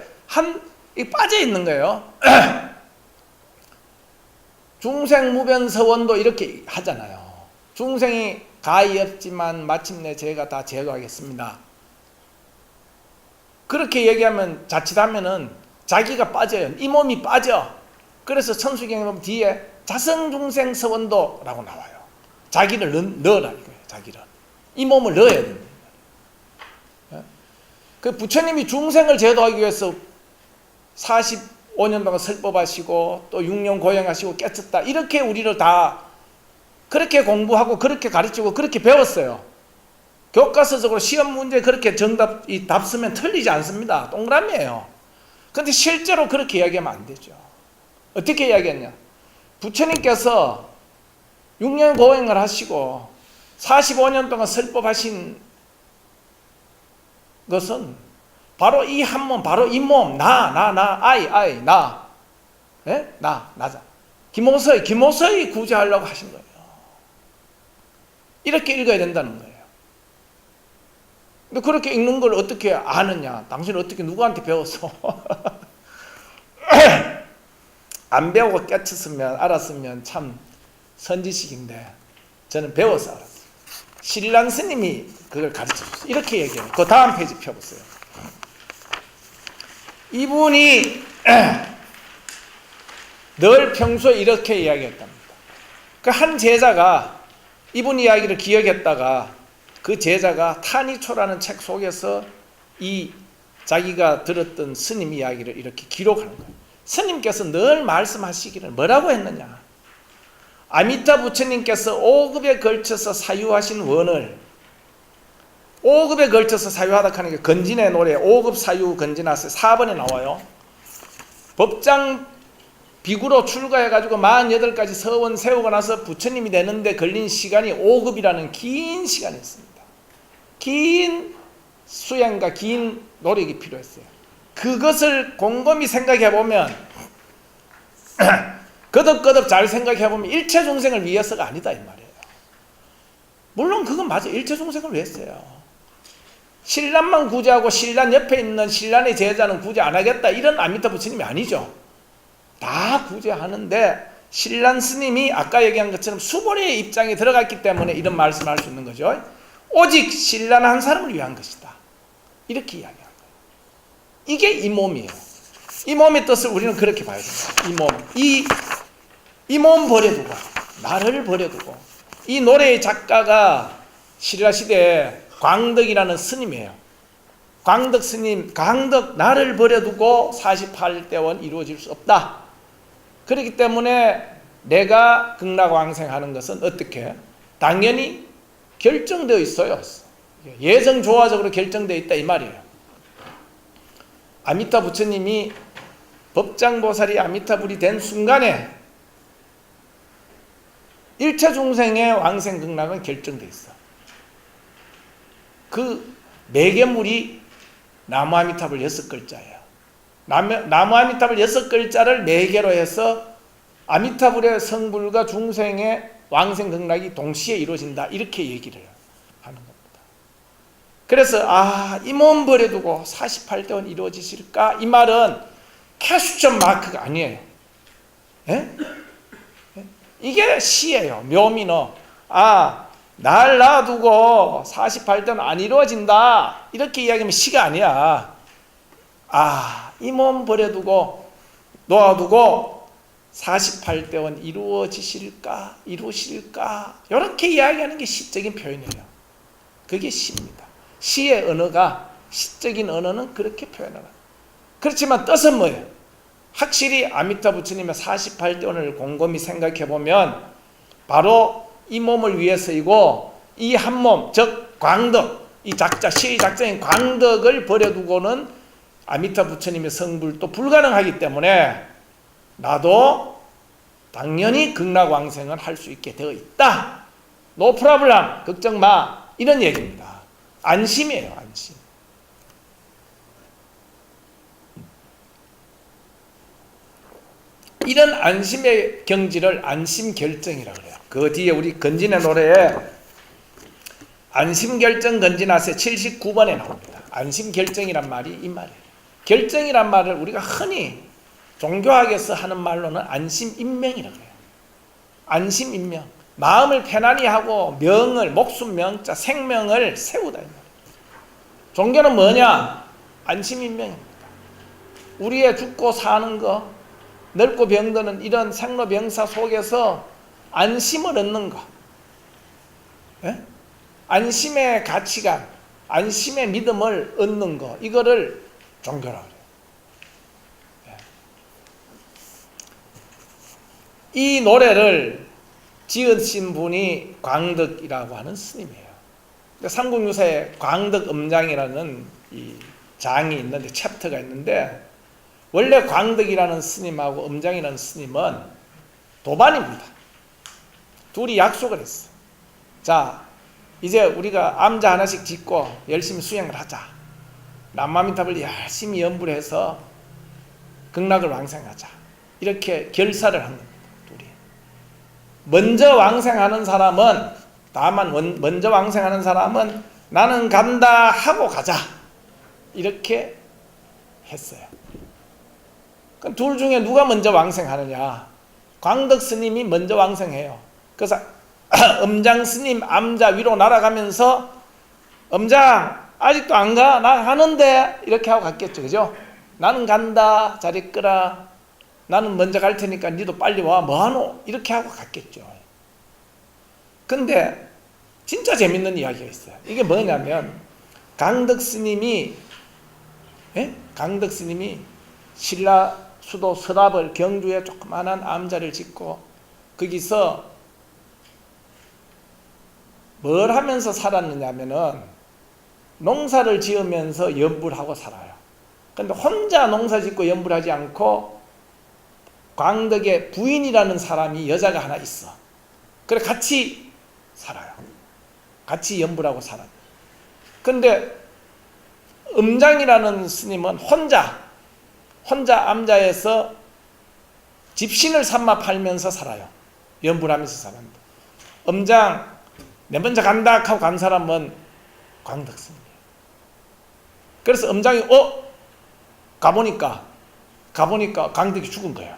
빠져 있는 거예요. 중생무변서원도 이렇게 하잖아요. 중생이 가히 없지만 마침내 제가 다 제도하겠습니다. 그렇게 얘기하면 자칫하면은 자기가 빠져요. 이 몸이 빠져. 그래서 천수경에 보면 뒤에 자성중생서원도라고 나와요. 자기를 넣어라 이거예요. 자기를. 이 몸을 넣어야 됩니다. 그 부처님이 중생을 제도하기 위해서 45년 동안 설법하시고 또 6년 고행하시고 깨쳤다. 이렇게 우리를 다 그렇게 공부하고 그렇게 가르치고 그렇게 배웠어요. 교과서적으로 시험 문제 그렇게 답 쓰면 틀리지 않습니다. 동그라미예요. 근데 실제로 그렇게 이야기하면 안 되죠. 어떻게 이야기했냐? 부처님께서 6년 고행을 하시고 45년 동안 설법하신 것은 바로 이 한 몸, 바로 이 몸, 아이, 나. 예? 나자. 김호서이 구제하려고 하신 거예요. 이렇게 읽어야 된다는 거예요. 근데 그렇게 읽는 걸 어떻게 아느냐? 당신은 어떻게 누구한테 배웠어? 안 배우고 깨쳤으면 알았으면 참 선지식인데 저는 배워서 알았어요. 신란 스님이 그걸 가르쳐줬어요. 이렇게 얘기해요. 그 다음 페이지 펴보세요. 이분이 늘 평소에 이렇게 이야기했답니다. 그 한 제자가 이분 이야기를 기억했다가 그 제자가 타니초라는 책 속에서 이 자기가 들었던 스님 이야기를 이렇게 기록하는 거예요. 스님께서 늘 말씀하시기를 뭐라고 했느냐? 아미타 부처님께서 5급에 걸쳐서 사유하신 원을 5급에 걸쳐서 사유하다 하는 게 건진의 노래 5급 사유 건진하세 4번에 나와요. 법장 비구로 출가해가지고 48가지 서원 세우고 나서 부처님이 되는데 걸린 시간이 5급이라는 긴 시간이 있습니다. 긴 수행과 긴 노력이 필요했어요. 그것을 곰곰이 생각해보면 거듭거듭 잘 생각해보면 일체 중생을 위해서가 아니다 이 말이에요. 물론 그건 맞아요. 일체 중생을 위해서요. 신란만 구제하고 신란 옆에 있는 신란의 제자는 구제 안 하겠다 이런 아미타 부처님이 아니죠. 다 구제하는데 신란 스님이 아까 얘기한 것처럼 수보리의 입장에 들어갔기 때문에 이런 말씀을 할 수 있는 거죠. 오직 신란 한 사람을 위한 것이다. 이렇게 이야기한 거예요. 이게 이 몸이에요. 이 몸의 뜻을 우리는 그렇게 봐야 됩니다. 이 몸. 이 몸 버려두고, 나를 버려두고. 이 노래의 작가가 신라시대에 광덕이라는 스님이에요. 광덕 스님, 광덕 나를 버려두고 48대원 이루어질 수 없다. 그렇기 때문에 내가 극락왕생하는 것은 어떻게? 당연히 결정되어 있어요. 예정조화적으로 결정되어 있다 이 말이에요. 아미타 부처님이 법장보살이 아미타불이 된 순간에 일체 중생의 왕생 극락은 결정되어 있어. 그 매개물이 나무 아미타불 6글자예요. 나무 아미타불 6글자를 매개로 해서 아미타불의 성불과 중생의 왕생 극락이 동시에 이루어진다. 이렇게 얘기를 하는 겁니다. 그래서 이 몸 버려두고 48대원 이루어지실까? 이 말은 캐스천 마크가 아니에요. 예? 이게 시예요. 묘미너. 날 놔두고 48대원 안 이루어진다. 이렇게 이야기하면 시가 아니야. 이 몸 버려두고 놓아두고 48대원 이루어지실까? 이루실까? 이렇게 이야기하는 게 시적인 표현이에요. 그게 시입니다. 시의 언어가, 시적인 언어는 그렇게 표현하는. 그렇지만 뜻은 뭐예요? 확실히 아미타 부처님의 48대원을 곰곰이 생각해보면 바로 이 몸을 위해서이고, 이 한 몸, 즉 광덕, 이 작자, 시의 작자인 광덕을 버려두고는 아미타 부처님의 성불도 불가능하기 때문에 나도 당연히 극락왕생을 할 수 있게 되어 있다. 노 프라블람, 걱정 마. 이런 얘기입니다. 안심이에요, 안심. 이런 안심의 경지를 안심결정이라고 해요. 그 뒤에 우리 건진의 노래에 안심결정 건진하세 79번에 나옵니다. 안심결정이란 말이 이 말이에요. 결정이란 말을 우리가 흔히 종교학에서 하는 말로는 안심인명이라고 해요. 안심인명. 마음을 편안히 하고 명을, 목숨 명자, 생명을 세우다. 종교는 뭐냐? 안심인명입니다. 우리의 죽고 사는 거, 늙고 병드는 이런 생로병사 속에서 안심을 얻는 거. 예? 안심의 가치관, 안심의 믿음을 얻는 거. 이거를 종교라고 해요. 이 노래를 지으신 분이 광덕이라고 하는 스님이에요. 삼국유사에 광덕음장이라는 이 장이 있는데, 챕터가 있는데, 원래 광덕이라는 스님하고 음장이라는 스님은 도반입니다. 둘이 약속을 했어. 자, 이제 우리가 암자 하나씩 짓고 열심히 수행을 하자. 남아미탑을 열심히 연불 해서 극락을 왕생하자. 이렇게 결사를 한 겁니다. 둘이. 먼저 왕생하는 사람은, 다만 먼저 왕생하는 사람은 나는 간다 하고 가자. 이렇게 했어요. 그럼 둘 중에 누가 먼저 왕생하느냐? 광덕 스님이 먼저 왕생해요. 그래서 음장 스님 암자 위로 날아가면서 음장 아직도 안 가? 나 가는데 이렇게 하고 갔겠죠. 그죠? 나는 간다. 잘 있거라. 나는 먼저 갈 테니까 니도 빨리 와. 뭐하노? 이렇게 하고 갔겠죠. 근데 진짜 재밌는 이야기가 있어요. 이게 뭐냐면 강덕 스님이 신라 수도 서답을 경주에 조그만한 암자를 짓고 거기서 뭘 하면서 살았느냐면은 농사를 지으면서 연불하고 살아요. 근데 혼자 농사 짓고 연불하지 않고 광덕의 부인이라는 사람이 여자가 하나 있어. 그래 같이 살아요. 같이 연불하고 살아요. 근데 음장이라는 스님은 혼자 암자에서 집신을 삼아 팔면서 살아요. 연불하면서 살았는데 음장 내 먼저 간다 하고 간 사람은 광덕 스님이에요. 그래서 음장이 가보니까 광덕이 죽은 거예요.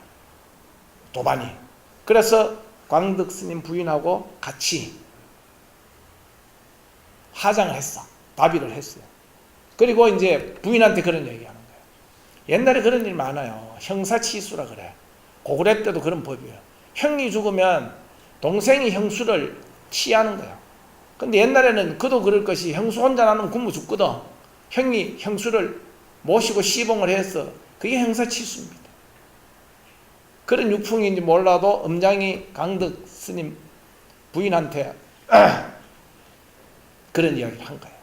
도반이. 그래서 광덕 스님 부인하고 같이 화장을 했어. 답의를 했어요. 그리고 이제 부인한테 그런 얘기하는 거예요. 옛날에 그런 일 많아요. 형사치수라 그래. 고구려 때도 그런 법이에요. 형이 죽으면 동생이 형수를 치하는 거예요. 근데 옛날에는 그도 그럴 것이 형수 혼자 나는 굶어 죽거든. 형이 형수를 모시고 시봉을 해서 그게 형사치수입니다. 그런 유풍인지 몰라도 엄장이 강덕 스님 부인한테 그런 이야기를 한 거예요.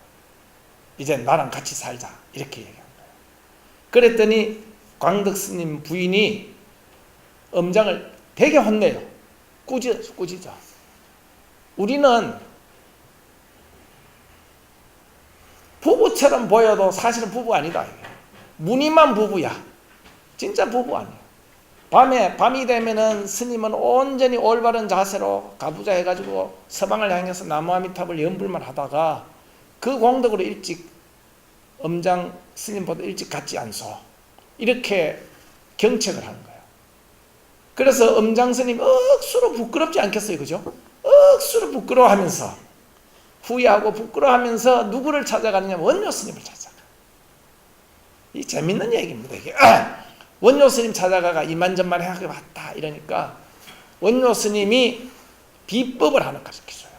이제 나랑 같이 살자 이렇게 얘기한 거예요. 그랬더니 광덕 스님 부인이 엄장을 되게 혼내요. 꾸짖어. 우리는 부부처럼 보여도 사실은 부부 아니다. 무늬만 부부야. 진짜 부부 아니야. 밤이 되면은 스님은 온전히 올바른 자세로 가부좌 해가지고 서방을 향해서 나무아미탑을 연불만 하다가 그 공덕으로 일찍 엄장 스님보다 일찍 갔지 않소. 이렇게 경책을 하는 거예요. 그래서 엄장 스님 억수로 부끄럽지 않겠어요, 그죠? 억수로 부끄러워하면서 후회하고 부끄러워하면서 누구를 찾아가느냐? 원료 스님을 찾아가. 이 재밌는 얘기입니다, 이게. 원료 스님 찾아가가 이만저만 해하게 왔다 이러니까 원료 스님이 비법을 하나 가르쳐줘요.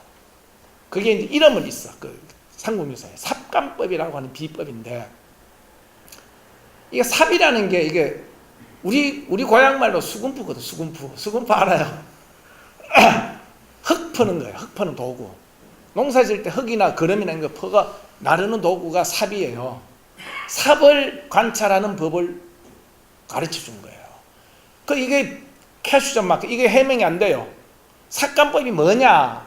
그게 이제 이름은 있어. 그 삼국유사에 삽감법이라고 하는 비법인데, 이게 삽이라는 게 이게 우리 고향 말로 수금푸거든. 수금푸 알아요? 흙 퍼는 거예요. 흙 퍼는 도구. 농사 지을 때 흙이나 거름이나 이런 거 퍼가 나르는 도구가 삽이에요. 삽을 관찰하는 법을 가르쳐 준 거예요. 이게 캐슈전 마크, 이게 해명이 안 돼요. 삭감법이 뭐냐?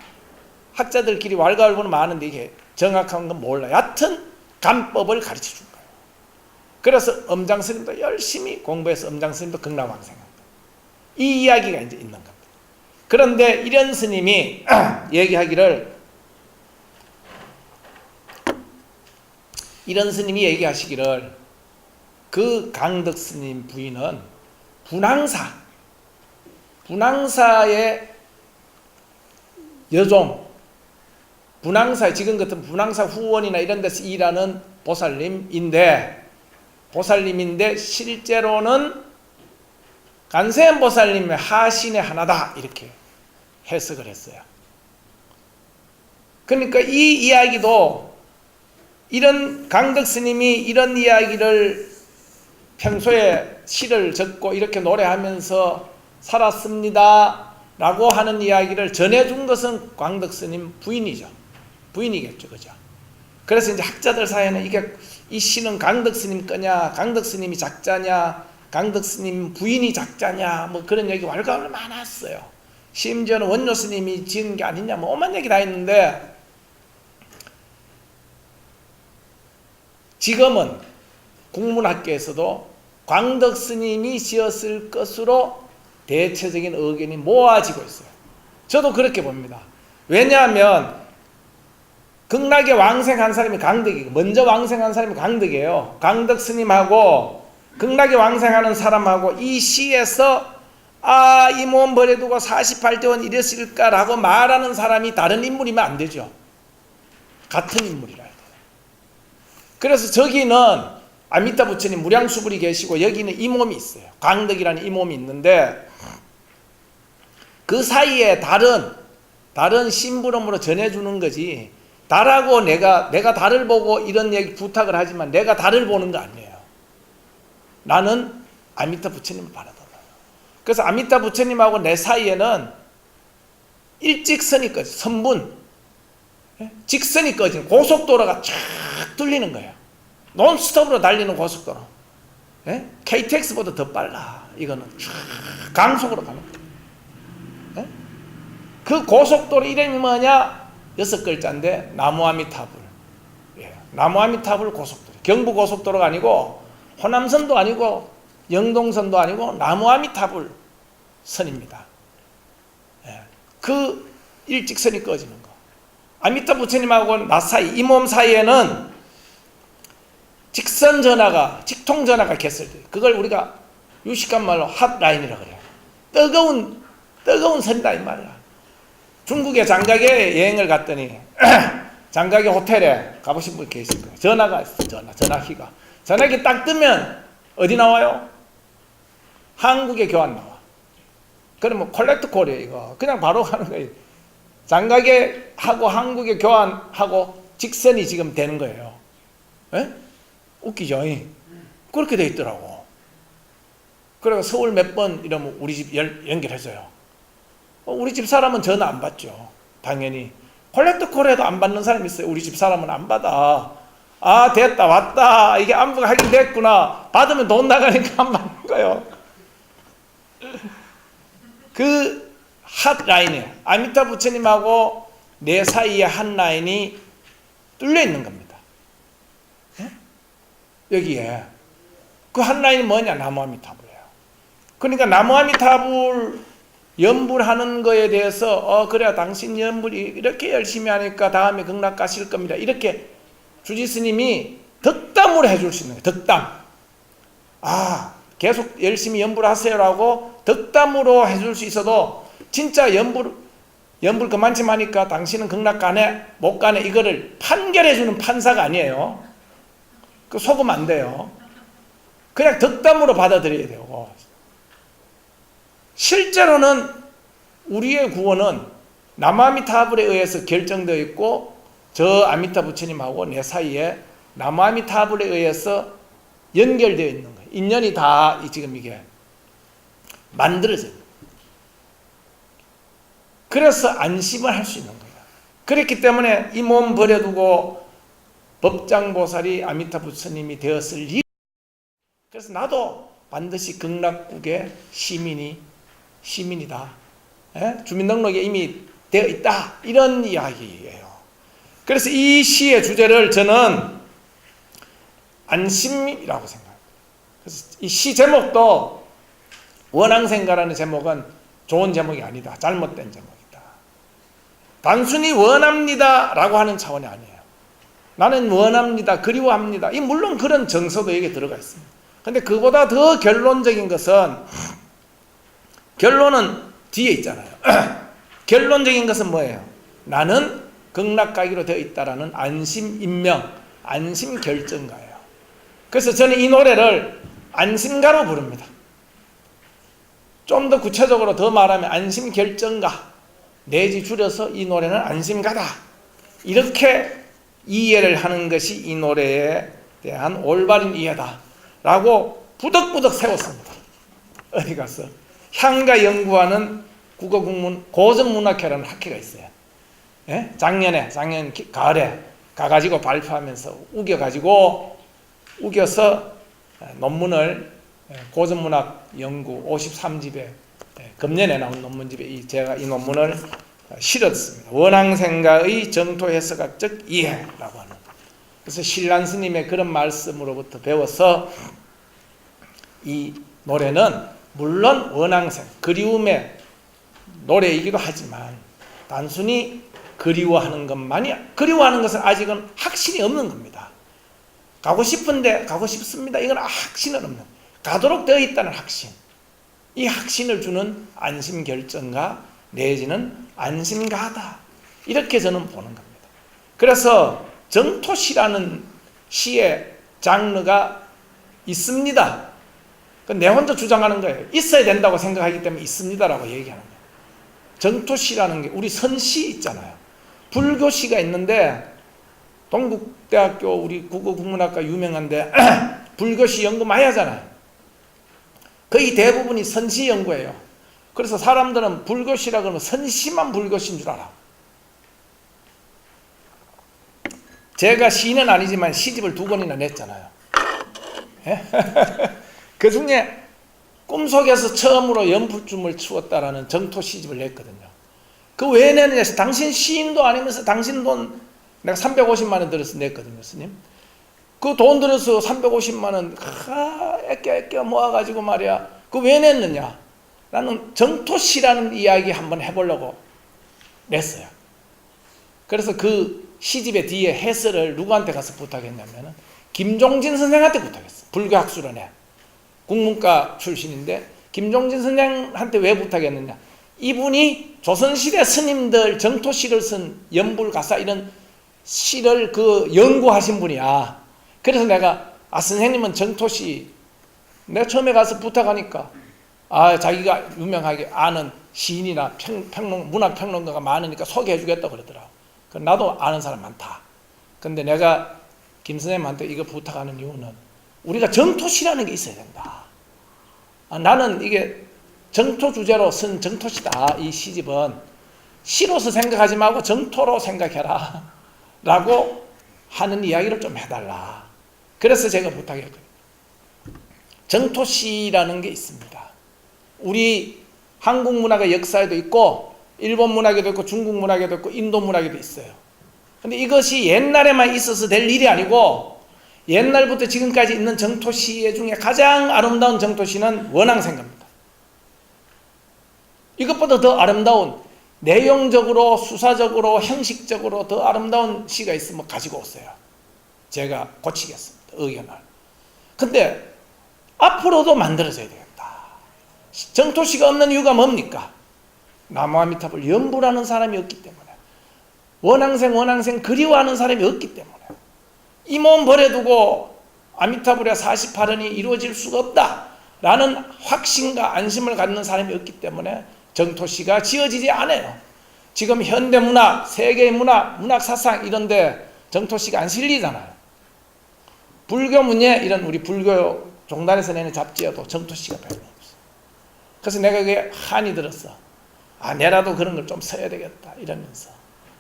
학자들끼리 왈가왈부는 많은데 이게 정확한 건 몰라요. 여하튼 감법을 가르쳐 준 거예요. 그래서 엄장 스님도 열심히 공부해서 엄장 스님도 극락왕생합니다. 이 이야기가 이제 있는 겁니다. 그런데 이런 스님이 얘기하시기를 그 강덕 스님 부인은 분황사의 여종, 지금 같은 분황사 후원이나 이런 데서 일하는 보살님인데 실제로는 간세음 보살님의 하신의 하나다 이렇게 해석을 했어요. 그러니까 이 이야기도 이런 강덕 스님이 이런 이야기를 평소에 시를 적고 이렇게 노래하면서 살았습니다 라고 하는 이야기를 전해준 것은 광덕 스님 부인이겠죠. 그죠? 그래서 이제 학자들 사이에는 이 시는 강덕 스님 거냐, 강덕 스님이 작자냐, 강덕 스님 부인이 작자냐, 뭐 그런 얘기 왈가왈부 많았어요. 심지어는 원료 스님이 지은 게 아니냐, 뭐 오만 얘기 다 했는데, 지금은 국문학계에서도 광덕 스님이 지었을 것으로 대체적인 의견이 모아지고 있어요. 저도 그렇게 봅니다. 왜냐하면 극락에 왕생한 사람이 강덕이고, 먼저 왕생한 사람이 강덕이에요. 강덕 스님하고 극락에 왕생하는 사람하고 이 시에서 이 몸 버려두고 48대원 이랬을까라고 말하는 사람이 다른 인물이면 안 되죠. 같은 인물이라 해야 돼요. 그래서 저기는 아미타 부처님 무량수불이 계시고 여기는 이 몸이 있어요. 광덕이라는 이 몸이 있는데 그 사이에 다른 심부름으로 전해주는 거지, 달하고 내가 달을 보고 이런 얘기 부탁을 하지만 내가 달을 보는 거 아니에요. 나는 아미타 부처님을 바라보아요. 그래서 아미타 부처님하고 내 사이에는 일직선이 꺼져, 선분, 직선이 꺼진 고속도로가 쫙 뚫리는 거예요. 논스톱으로 달리는 고속도로. KTX보다 더 빨라. 이거는 쫙 강속으로 가는 거예요. 그 고속도로 이름이 뭐냐? 6글자인데 나무아미타불. 나무아미타불 고속도로. 경부 고속도로가 아니고 호남선도 아니고 영동선도 아니고 나무아미타불 선입니다. 그 일직선이 꺼지는 거. 아미타 부처님하고 나 사이, 이 몸 사이에는 직선전화가, 직통전화가 겠을 때, 그걸 우리가 유식한 말로 핫라인이라고 그래요. 뜨거운 뜨거운 설이다 이 말이야. 중국의 장가게 여행을 갔더니 장가게 호텔에 가보신 분 계실 거예요. 전화가 있어. 전화기가. 전화기 딱 뜨면 어디 나와요? 한국의 교환 나와. 그러면 콜렉트 콜이에요 이거. 그냥 바로 가는 거예요. 장가게 하고 한국의 교환하고 직선이 지금 되는 거예요. 에? 웃기죠? 그렇게 돼 있더라고. 그래서 서울 몇 번 이러면 우리 집 연결해줘요. 우리 집 사람은 전화 안 받죠. 당연히. 콜렉트 콜에도 안 받는 사람이 있어요. 우리 집 사람은 안 받아. 아 됐다 왔다 이게 안부가 하긴 됐구나. 받으면 돈 나가니까 안 받는 거예요. 그 핫라인에 아미타 부처님하고 내 사이에 한 라인이 뚫려 있는 겁니다. 예? 여기에 그 한 라인이 뭐냐? 나무아미타불이에요. 그러니까 나무아미타불 연불하는 거에 대해서 그래 당신 연불 이렇게 열심히 하니까 다음에 극락 가실 겁니다. 이렇게 주지스님이 덕담으로 해줄 수 있는 거예요. 덕담. 아 계속 열심히 연불하세요라고 덕담으로 해줄 수 있어도 진짜 연불 그만큼 하니까 당신은 극락 가네 못 가네 이거를 판결해주는 판사가 아니에요. 그 속으면 안 돼요. 그냥 덕담으로 받아들여야 되고, 실제로는 우리의 구원은 나무아미타불에 의해서 결정되어 있고 저 아미타 부처님하고 내 사이에 나무아미타불에 의해서 연결되어 있는 거예요. 인연이 다 지금 이게 만들어져요. 그래서 안심을 할 수 있는 거예요. 그렇기 때문에 이 몸 버려두고 법장보살이 아미타 부처님이 되었을 이유. 그래서 나도 반드시 극락국의 시민이다. 예? 주민등록에 이미 되어 있다. 이런 이야기예요. 그래서 이 시의 주제를 저는 안심이라고 생각합니다. 그래서 이 시 제목도 원앙생가라는 제목은 좋은 제목이 아니다. 잘못된 제목이다. 단순히 원합니다 라고 하는 차원이 아니에요. 나는 원합니다. 그리워합니다. 물론 그런 정서도 여기에 들어가 있습니다. 근데 그보다 더 결론적인 것은, 결론은 뒤에 있잖아요. 결론적인 것은 뭐예요? 나는 극락 가기로 되어 있다라는 안심인명, 안심결정가예요. 그래서 저는 이 노래를 안심가로 부릅니다. 좀 더 구체적으로 더 말하면 안심결정가, 내지 줄여서 이 노래는 안심가다. 이렇게 이해를 하는 것이 이 노래에 대한 올바른 이해다 라고 부덕부덕 세웠습니다. 어디 가서 향가 연구하는 국어국문 고전문학회라는 학회가 있어요. 예? 작년 가을에 가가지고 발표하면서 우겨서 논문을 고전문학 연구 53집에 금년에 나온 논문집에 제가 이 논문을 실었습니다. 원앙생가의 정토해석학적 이해라고 하는. 그래서 신란 스님의 그런 말씀으로부터 배워서 이 노래는 물론 원앙생, 그리움의 노래이기도 하지만 단순히 그리워하는 것은 아직은 확신이 없는 겁니다. 가고 싶은데 가고 싶습니다. 이건 확신은 없는, 가도록 되어 있다는 확신. 이 확신을 주는 안심결정가 내지는 안심가다. 이렇게 저는 보는 겁니다. 그래서 정토시라는 시의 장르가 있습니다. 내 혼자 주장하는 거예요. 있어야 된다고 생각하기 때문에 있습니다라고 얘기하는 거예요. 정토시라는 게 우리 선시 있잖아요. 불교시가 있는데 동국대학교 우리 국어국문학과 유명한데 불교시 연구 많이 하잖아요. 거의 대부분이 선시 연구예요. 그래서 사람들은 불교시라 그러면 선시만 불교시인 줄 알아. 제가 시는 아니지만 시집을 2권이나 냈잖아요. 그 중에 꿈속에서 처음으로 연불춤을 추었다라는 정토 시집을 냈거든요. 그 왜 내느냐, 당신 시인도 아니면서 당신 돈 내가 350만 원 들여서 냈거든요, 스님. 그 돈 들여서 350만 원 애껴 모아가지고 말이야. 그 왜 냈느냐? 나는 정토시라는 이야기 한번 해보려고 냈어요. 그래서 그 시집의 뒤에 해설을 누구한테 가서 부탁했냐면은 김종진 선생한테 부탁했어. 불교학술원에 국문과 출신인데 김종진 선생한테 왜 부탁했느냐? 이분이 조선시대 스님들 정토시를 쓴 연불가사 이런 시를 그 연구하신 분이야. 그래서 내가 선생님은 정토시, 내가 처음에 가서 부탁하니까 자기가 유명하게 아는 시인이나 문학평론가가 많으니까 소개해주겠다고 그러더라고. 나도 아는 사람 많다. 근데 내가 김 선생님한테 이거 부탁하는 이유는 우리가 정토시라는 게 있어야 된다. 나는 이게 정토 주제로 쓴 정토시다. 이 시집은 시로서 생각하지 말고 정토로 생각해라 라고 하는 이야기를 좀 해달라. 그래서 제가 부탁했거든요. 정토시라는 게 있습니다. 우리 한국 문학의 역사에도 있고 일본 문학에도 있고 중국 문학에도 있고 인도 문학에도 있어요. 근데 이것이 옛날에만 있어서 될 일이 아니고 옛날부터 지금까지 있는 정토시 중에 가장 아름다운 정토시는 원앙생가입니다. 이것보다 더 아름다운, 내용적으로 수사적으로 형식적으로 더 아름다운 시가 있으면 가지고 오세요. 제가 고치겠습니다. 의견을. 근데 앞으로도 만들어져야 되겠다. 정토시가 없는 이유가 뭡니까? 나무아미탑을 연불하는 사람이 없기 때문에, 원앙생 그리워하는 사람이 없기 때문에, 이 몸 버려두고 아미타불의 48원이 이루어질 수가 없다라는 확신과 안심을 갖는 사람이 없기 때문에 정토시가 지어지지 않아요. 지금 현대문학, 세계의 문학 사상 이런데 정토시가 안 실리잖아요. 불교 문예 이런 우리 불교 종단에서 내는 잡지여도 정토시가 별로 없어. 그래서 내가 그게 한이 들었어. 내라도 그런 걸 좀 써야 되겠다 이러면서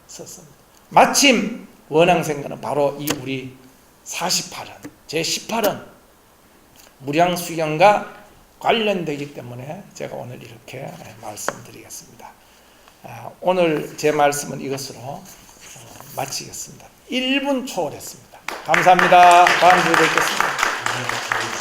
썼습니다. 마침 원앙생가는 바로 이 우리 48원, 제18원 무량수경과 관련되기 때문에 제가 오늘 이렇게 말씀드리겠습니다. 오늘 제 말씀은 이것으로 마치겠습니다. 1분 초월했습니다. 감사합니다. 다음 주에 뵙겠습니다.